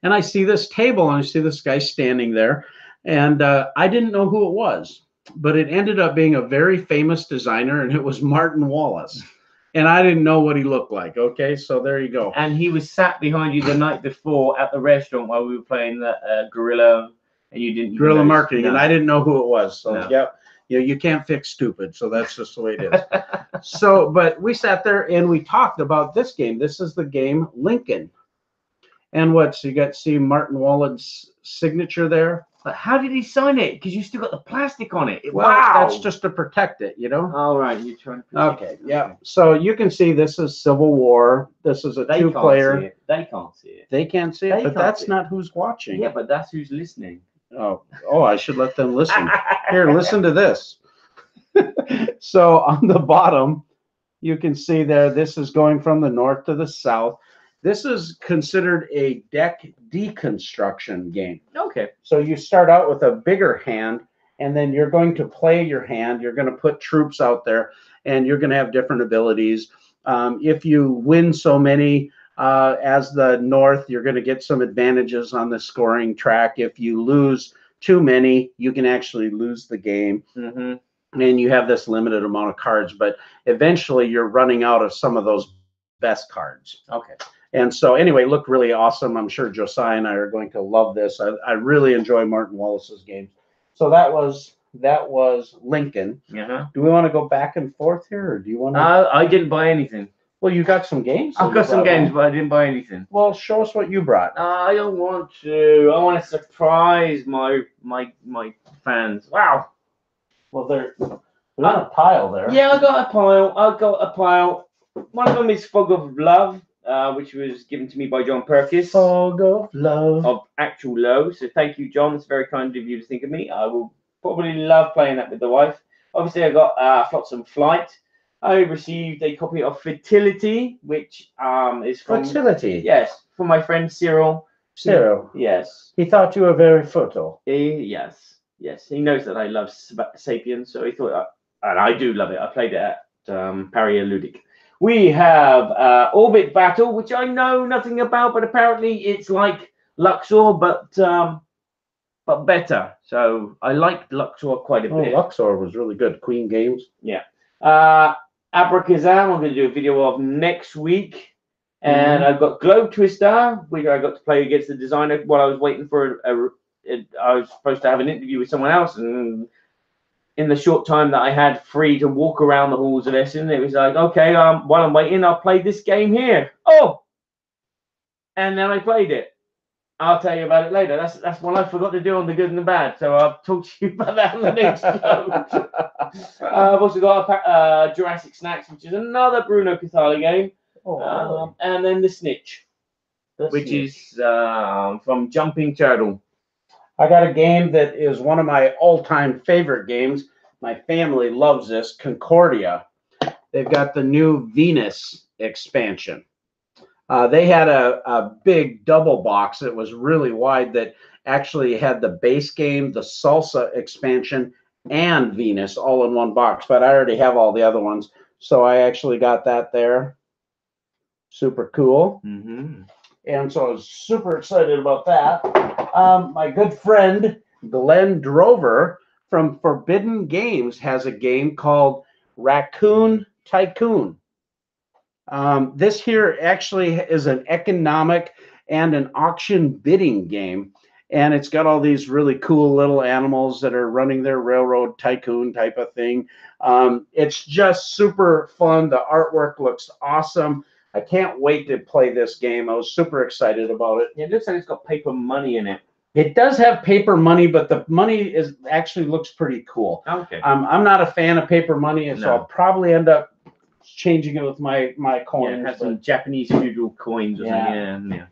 and I see this table and I see this guy standing there, and I didn't know who it was, but it ended up being a very famous designer, and it was Martin Wallace. And I didn't know what he looked like. Okay, so there you go. And he was sat behind you the night before at the restaurant while we were playing the Guerrilla, and you didn't Guerrilla Marketing, and I didn't know who it was. So no. You can't fix stupid, so that's just the way it is. So, but we sat there and we talked about this game. This is the game Lincoln. And you got to see Martin Wallace's signature there. But how did he sign it? Because you still got the plastic on it. Wow, that's just to protect it, you know. All right, you're trying to protect it. Yeah. So you can see this is Civil War. This is a two-player. They can't see it. They can't see it, but that's not who's watching. Yeah, but that's who's listening. Oh, I should let them listen. Here, listen to this. So on the bottom, you can see there, this is going from the north to the south. This is considered a deck deconstruction game. Okay. So you start out with a bigger hand, and then you're going to play your hand. You're going to put troops out there, and you're going to have different abilities. If you win so many as the North, you're going to get some advantages on the scoring track. If you lose too many, you can actually lose the game. And you have this limited amount of cards, but eventually you're running out of some of those best cards. Okay. And so anyway, it looked really awesome. I'm sure Josiah and I are going to love this. I really enjoy Martin Wallace's games. So that was Lincoln. Do we want to go back and forth here, or do you want to? I didn't buy anything. Well, you got some games. I've got some games, but I didn't buy anything. Well, show us what you brought. I don't want to. I want to surprise my fans. Wow. Well, they're on a pile there. Yeah, I got a pile. One of them is Fog of Love, which was given to me by John Perkis. Fog of Love. Of Actual Low. So thank you, John. It's very kind of you to think of me. I will probably love playing that with the wife. Obviously, I got Flotsam Flight. I received a copy of Fertility, which is from... Fertility? Yes, from my friend Cyril. Cyril? Yes. He thought you were very fertile. Yes. Yes, he knows that I love Sapiens, so he thought, and I do love it. I played it at Paria Ludic. We have Orbit Battle, which I know nothing about, but apparently it's like Luxor, but better. So I liked Luxor quite a bit. Luxor was really good. Queen Games. Yeah. Abracazam, I'm going to do a video of next week. And I've got Globe Twister, which I got to play against the designer while I was waiting for I was supposed to have an interview with someone else, and in the short time that I had free to walk around the halls of Essen, it was like, okay, while I'm waiting, I'll play this game here. Oh, and then I played it. I'll tell you about it later. That's one I forgot to do on the good and the bad. So I'll talk to you about that on the next show. I've also got a Jurassic Snacks, which is another Bruno Cathala game. Oh, and then the Snitch, which is from Jumping Turtle. I got a game that is one of my all-time favorite games. My family loves this, Concordia. They've got the new Venus expansion. They had a big double box that was really wide that actually had the base game, the Salsa expansion, and Venus all in one box. But I already have all the other ones, so I actually got that there. Super cool. Mm-hmm. And so I was super excited about that. My good friend Glenn Drover from Forbidden Games has a game called Raccoon Tycoon. This here actually is an economic and an auction bidding game. And it's got all these really cool little animals that are running their railroad tycoon type of thing. It's just super fun. The artwork looks awesome. I can't wait to play this game. I was super excited about it. It looks like it's got paper money in it. It does have paper money, but the money actually looks pretty cool. Okay. I'm not a fan of paper money, and so I'll probably end up changing it with my coins. Yeah, it has some Japanese feudal coins or something. Yeah.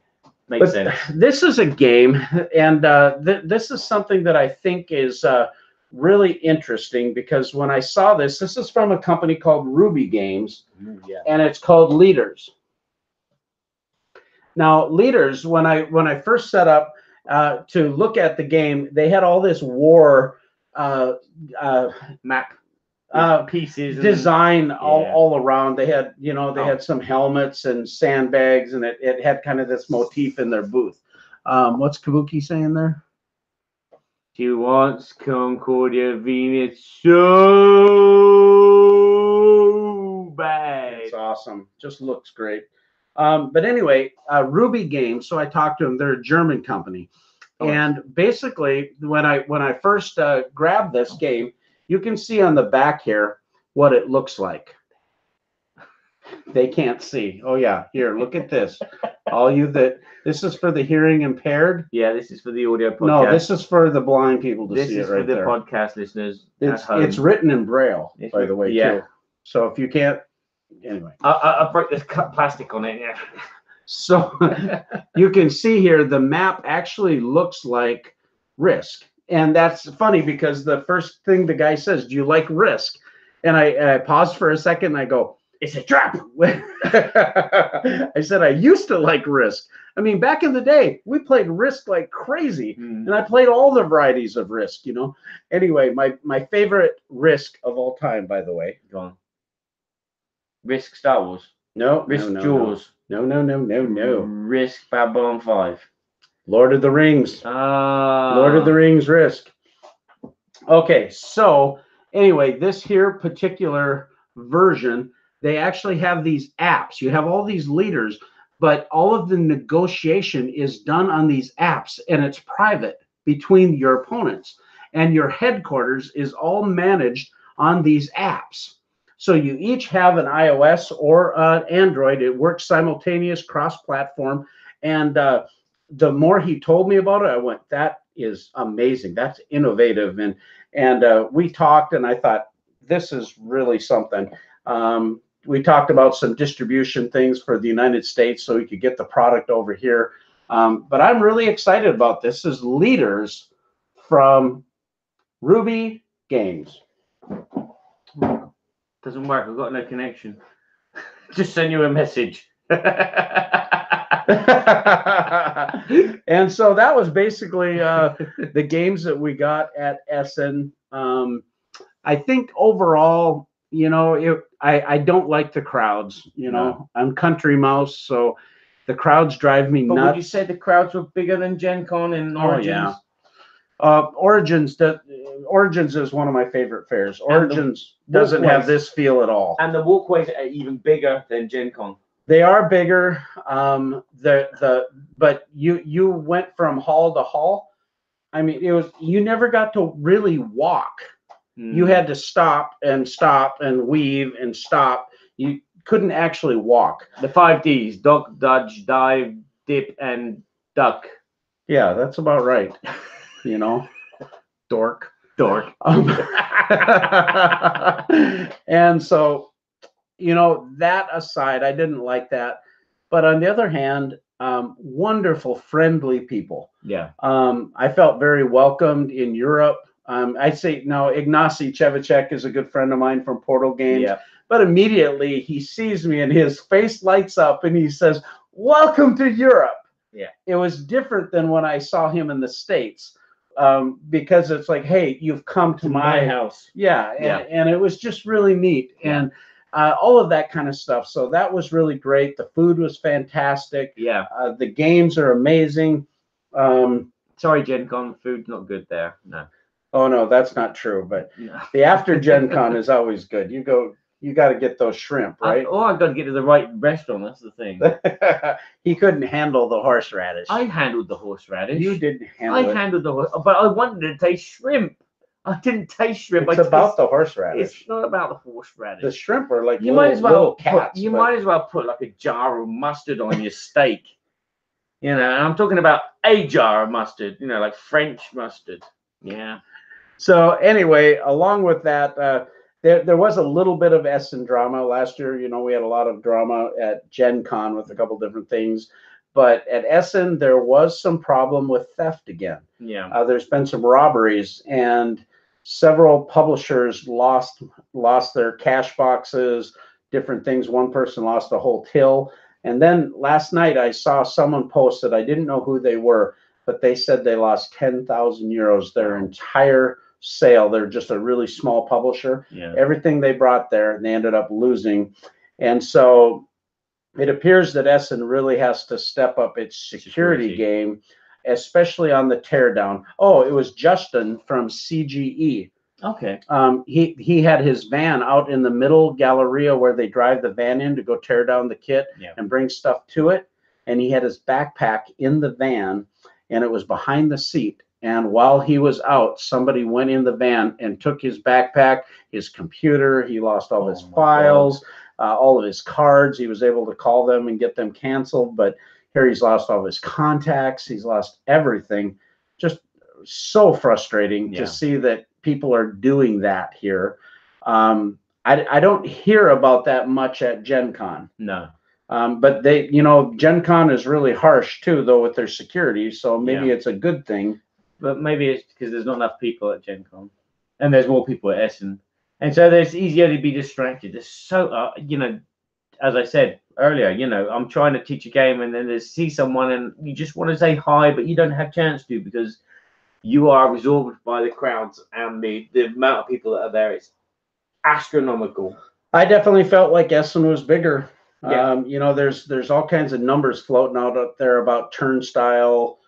Makes sense. This is a game, and this is something that I think is really interesting, because when I saw this is from a company called Ruby Games, and it's called Leaders. Now, Leaders, when I first set up to look at the game, they had all this war map pieces design all around. They had had some helmets and sandbags, and it had kind of this motif in their booth. What's Kabuki saying there? She wants Concordia Venus so bad. It's awesome. Just looks great. But anyway, Ruby Games. So I talked to them. They're a German company, and basically, when I first grabbed this game, you can see on the back here what it looks like. They can't see. Oh yeah, here, look at this. All you this is for the hearing impaired. Yeah, this is for the audio podcast. No, this is for the blind people to see it right there. This is for the podcast listeners. It's written in Braille, by the way, too. So if you can't, anyway. I broke this cut plastic on it. Yeah. So you can see here the map actually looks like Risk. And that's funny, because the first thing the guy says, do you like Risk? And I paused for a second and I go, it's a trap. I said, I used to like Risk. I mean, back in the day, we played Risk like crazy. And I played all the varieties of Risk, Anyway, my favorite Risk of all time, by the way. Go on. Risk Star Wars. No. Risk Jaws. No. Risk Babylon 5. Lord of the Rings. Lord of the Rings Risk. Okay, so anyway, this here particular version, they actually have these apps. You have all these leaders, but all of the negotiation is done on these apps, and it's private between your opponents. And your headquarters is all managed on these apps. So you each have an iOS or Android. It works simultaneous, cross-platform, and the more he told me about it, I went, that is amazing. That's innovative. And we talked, and I thought, this is really something. We talked about some distribution things for the United States so we could get the product over here. But I'm really excited about this. This is Leaders from Ruby Games. Doesn't work. I've got no connection. Just send you a message. And so that was basically the games that we got at Essen. I think overall, I don't like the crowds. No. I'm country mouse, so the crowds drive me nuts. But would you say the crowds were bigger than Gen Con in Origins? Oh, yeah. Origins is one of my favorite fairs. Origins doesn't have this feel at all. And the walkways are even bigger than Gen Con. They are bigger. But you went from hall to hall. I mean, you never got to really walk. You had to stop and weave and stop. You couldn't actually walk. The 5 Ds: duck, dodge, dive, dip, and duck. Yeah, that's about right. You know, dork. Dork. And so, you know, that aside, I didn't like that. But on the other hand, wonderful, friendly people. Yeah. I felt very welcomed in Europe. I'd say now Ignacy Chevicek is a good friend of mine from Portal Games. Yeah. But immediately he sees me and his face lights up and he says, "Welcome to Europe." Yeah. It was different than when I saw him in the States, because it's like, hey, you've come to my house. Yeah, and it was just really neat. Yeah. And all of that kind of stuff. So that was really great. The food was fantastic. Yeah. The games are amazing. Sorry, Gen Con, food's not good there. No. Oh no, that's not true. But No. the after Gen Con is always good. You got to get those shrimp, right? I've got to get to the right restaurant. That's the thing. He couldn't handle the horseradish. I handled the horseradish. You didn't handle it. I handled the horse, but I wanted to taste shrimp. I didn't taste shrimp. It's about the horseradish. It's not about the horseradish. The shrimp are like you might as well little cats. might as well put like a jar of mustard on your steak. You know, and I'm talking about a jar of mustard. You know, like French mustard. Yeah. So anyway, along with that, there was a little bit of Essen drama last year. You know, we had a lot of drama at Gen Con with a couple different things. But at Essen, there was some problem with theft again. Yeah. There's been some robberies, and several publishers lost their cash boxes, different things. One person lost a whole till. And then last night I saw someone posted, I didn't know who they were, but they said they lost 10,000 euros, their entire sale. They're just a really small publisher. Yeah. Everything they brought there, and they ended up losing. And so it appears that Essen really has to step up its security game, especially on the teardown. Oh, it was Justin from CGE. Okay. He had his van out in the middle galleria where they drive the van in to go tear down the kit and bring stuff to it. And he had his backpack in the van, and it was behind the seat. And while he was out, somebody went in the van and took his backpack, his computer. He lost all his files, all of his cards. He was able to call them and get them canceled. But here he's lost all of his contacts. He's lost everything. Just so frustrating to see that people are doing that here. I don't hear about that much at Gen Con. No. But they, you know, Gen Con is really harsh too, though, with their security. So maybe it's a good thing. But maybe it's because there's not enough people at Gen Con, and there's more people at Essen, and so it's easier to be distracted. There's so, you know, as I said earlier, you know, I'm trying to teach a game, and then see someone, and you just want to say hi, but you don't have a chance to because you are absorbed by the crowds and the amount of people that are there. It's astronomical. I definitely felt like Essen was bigger. Yeah. You know, there's all kinds of numbers floating out up there about turnstile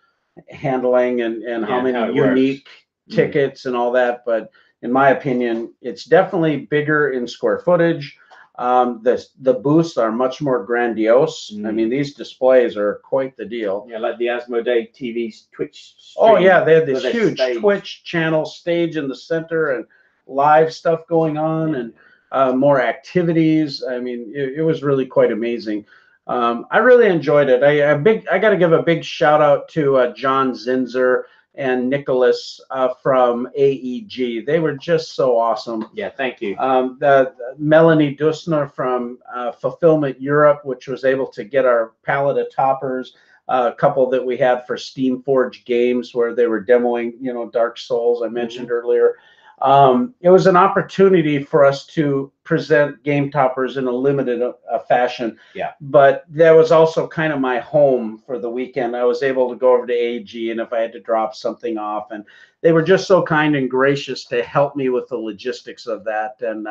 handling and how many unique tickets and all that. But in my opinion, it's definitely bigger in square footage. The booths are much more grandiose. I mean, these displays are quite the deal. Yeah, like the Asmodee TV's Twitch stream. Oh yeah, they had this huge Twitch channel stage in the center and live stuff going on and more activities. I mean, it was really quite amazing. I really enjoyed it. I got to give a big shout out to John Zinzer and Nicholas from AEG. They were just so awesome. Yeah, thank you. Melanie Dusner from Fulfillment Europe, which was able to get our palette of toppers. A couple that we had for Steamforge Games where they were demoing, you know, Dark Souls I mentioned earlier. It was an opportunity for us to present game toppers in a limited fashion. Yeah. But that was also kind of my home for the weekend. I was able to go over to AG, and if I had to drop something off, and they were just so kind and gracious to help me with the logistics of that, and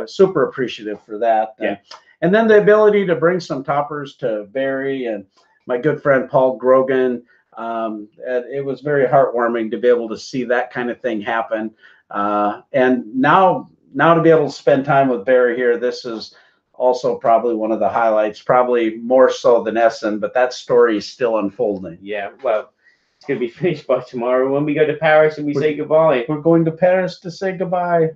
super appreciative for that. Yeah. And then the ability to bring some toppers to Barry and my good friend Paul Grogan. It was very heartwarming to be able to see that kind of thing happen. And now to be able to spend time with Barry here, this is also probably one of the highlights, probably more so than Essen, but that story is still unfolding. Yeah, well, It's going to be finished by tomorrow when we go to Paris and we say goodbye. We're going to Paris to say goodbye.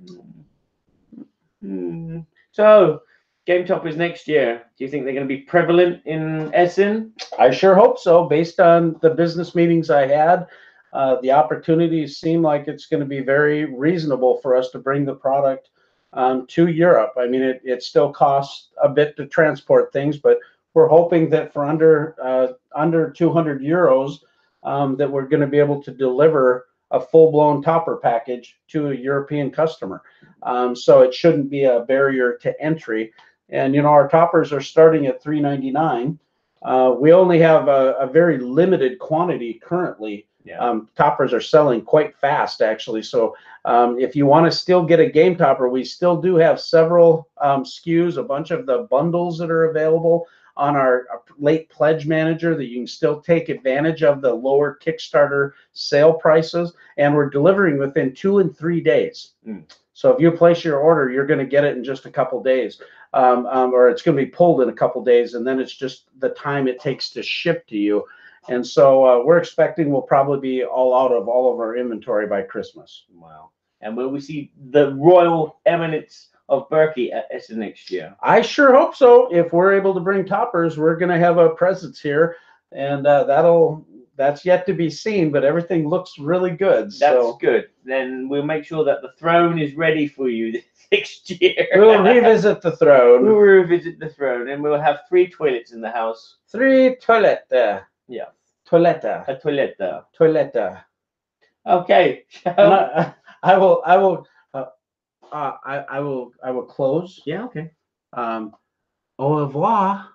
So, Game Toppers next year, do you think they're going to be prevalent in Essen? I sure hope so. Based on the business meetings I had, the opportunities seem like it's going to be very reasonable for us to bring the product to Europe. I mean, it still costs a bit to transport things, but we're hoping that for under 200 euros, that we're going to be able to deliver a full-blown topper package to a European customer. So it shouldn't be a barrier to entry. And, you know, our toppers are starting at $3.99. We only have a very limited quantity currently. Yeah. Toppers are selling quite fast, actually. So if you want to still get a game topper, we still do have several SKUs, a bunch of the bundles that are available on our late pledge manager that you can still take advantage of the lower Kickstarter sale prices. And we're delivering within 2 and 3 days. So if you place your order, you're going to get it in just a couple days, or it's going to be pulled in a couple days, and then it's just the time it takes to ship to you. And so we're expecting we'll probably be all out of all of our inventory by Christmas. Wow. And will we see the royal eminence of Burky at Essen next year? I sure hope so. If we're able to bring toppers, we're going to have a presence here, and that's yet to be seen, but everything looks really good. That's good. Then we'll make sure that the throne is ready for you next year. We'll revisit the throne. We'll revisit the throne, and we'll have 3 toilets in the house. 3 toilet. Yeah. Toiletta. A toilet. Toiletta. Okay. I will close. Yeah. Okay. Au revoir.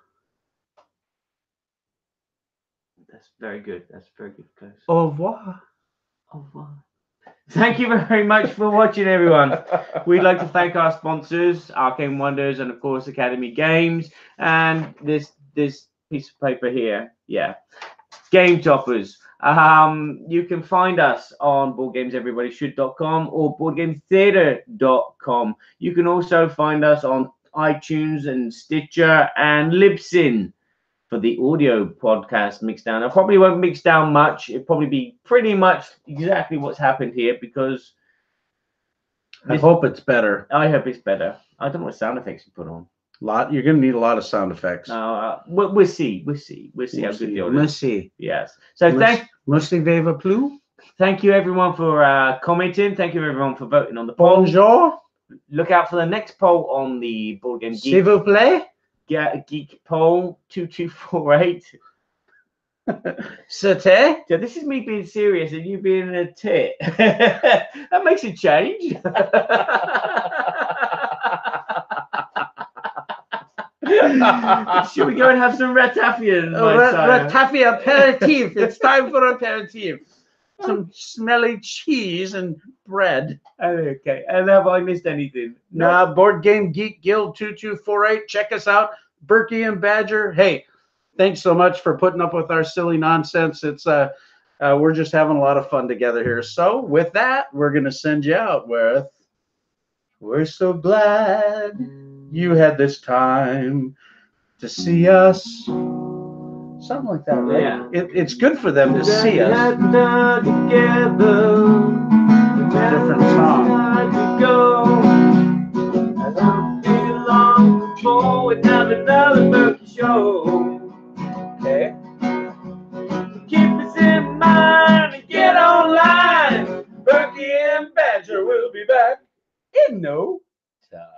That's very good. That's very good, guys. Au revoir. Au revoir. Thank you very much for watching, everyone. We'd like to thank our sponsors, Arcane Wonders, and of course Academy Games, and this piece of paper here. Yeah, Game Toppers. You can find us on BoardGamesEverybodyShould.com or BoardGameTheatre.com. You can also find us on iTunes and Stitcher and Libsyn for the audio podcast mix down. I probably won't mix down much. It'll probably be pretty much exactly what's happened here because I hope it's better. I hope it's better. I don't know what sound effects you put on. You're going to need a lot of sound effects. We'll see. We'll see how good the audio is. See. Yes. So thank you everyone for commenting. Thank you everyone for voting on the poll. Bonjour. Look out for the next poll on the Board Game Geek. S'il vous plaît. Geek poll 2248. C'était? Yeah, this is me being serious and you being a tit. That makes a change. Should we go and have some ratafia? Ratafia aperitif. It's time for aperitif. Some smelly cheese and bread. Okay. And have I missed anything? No. Board Game Geek Guild 2248. Check us out. Burky and Badger. Hey, thanks so much for putting up with our silly nonsense. It's we're just having a lot of fun together here. So with that, we're gonna send you out with "We're so glad you had this time to see us." Something like that, right? Yeah. It's good for them to see us. Different song. Okay. Keep us in mind and get online. Burky and Badger will be back in no time.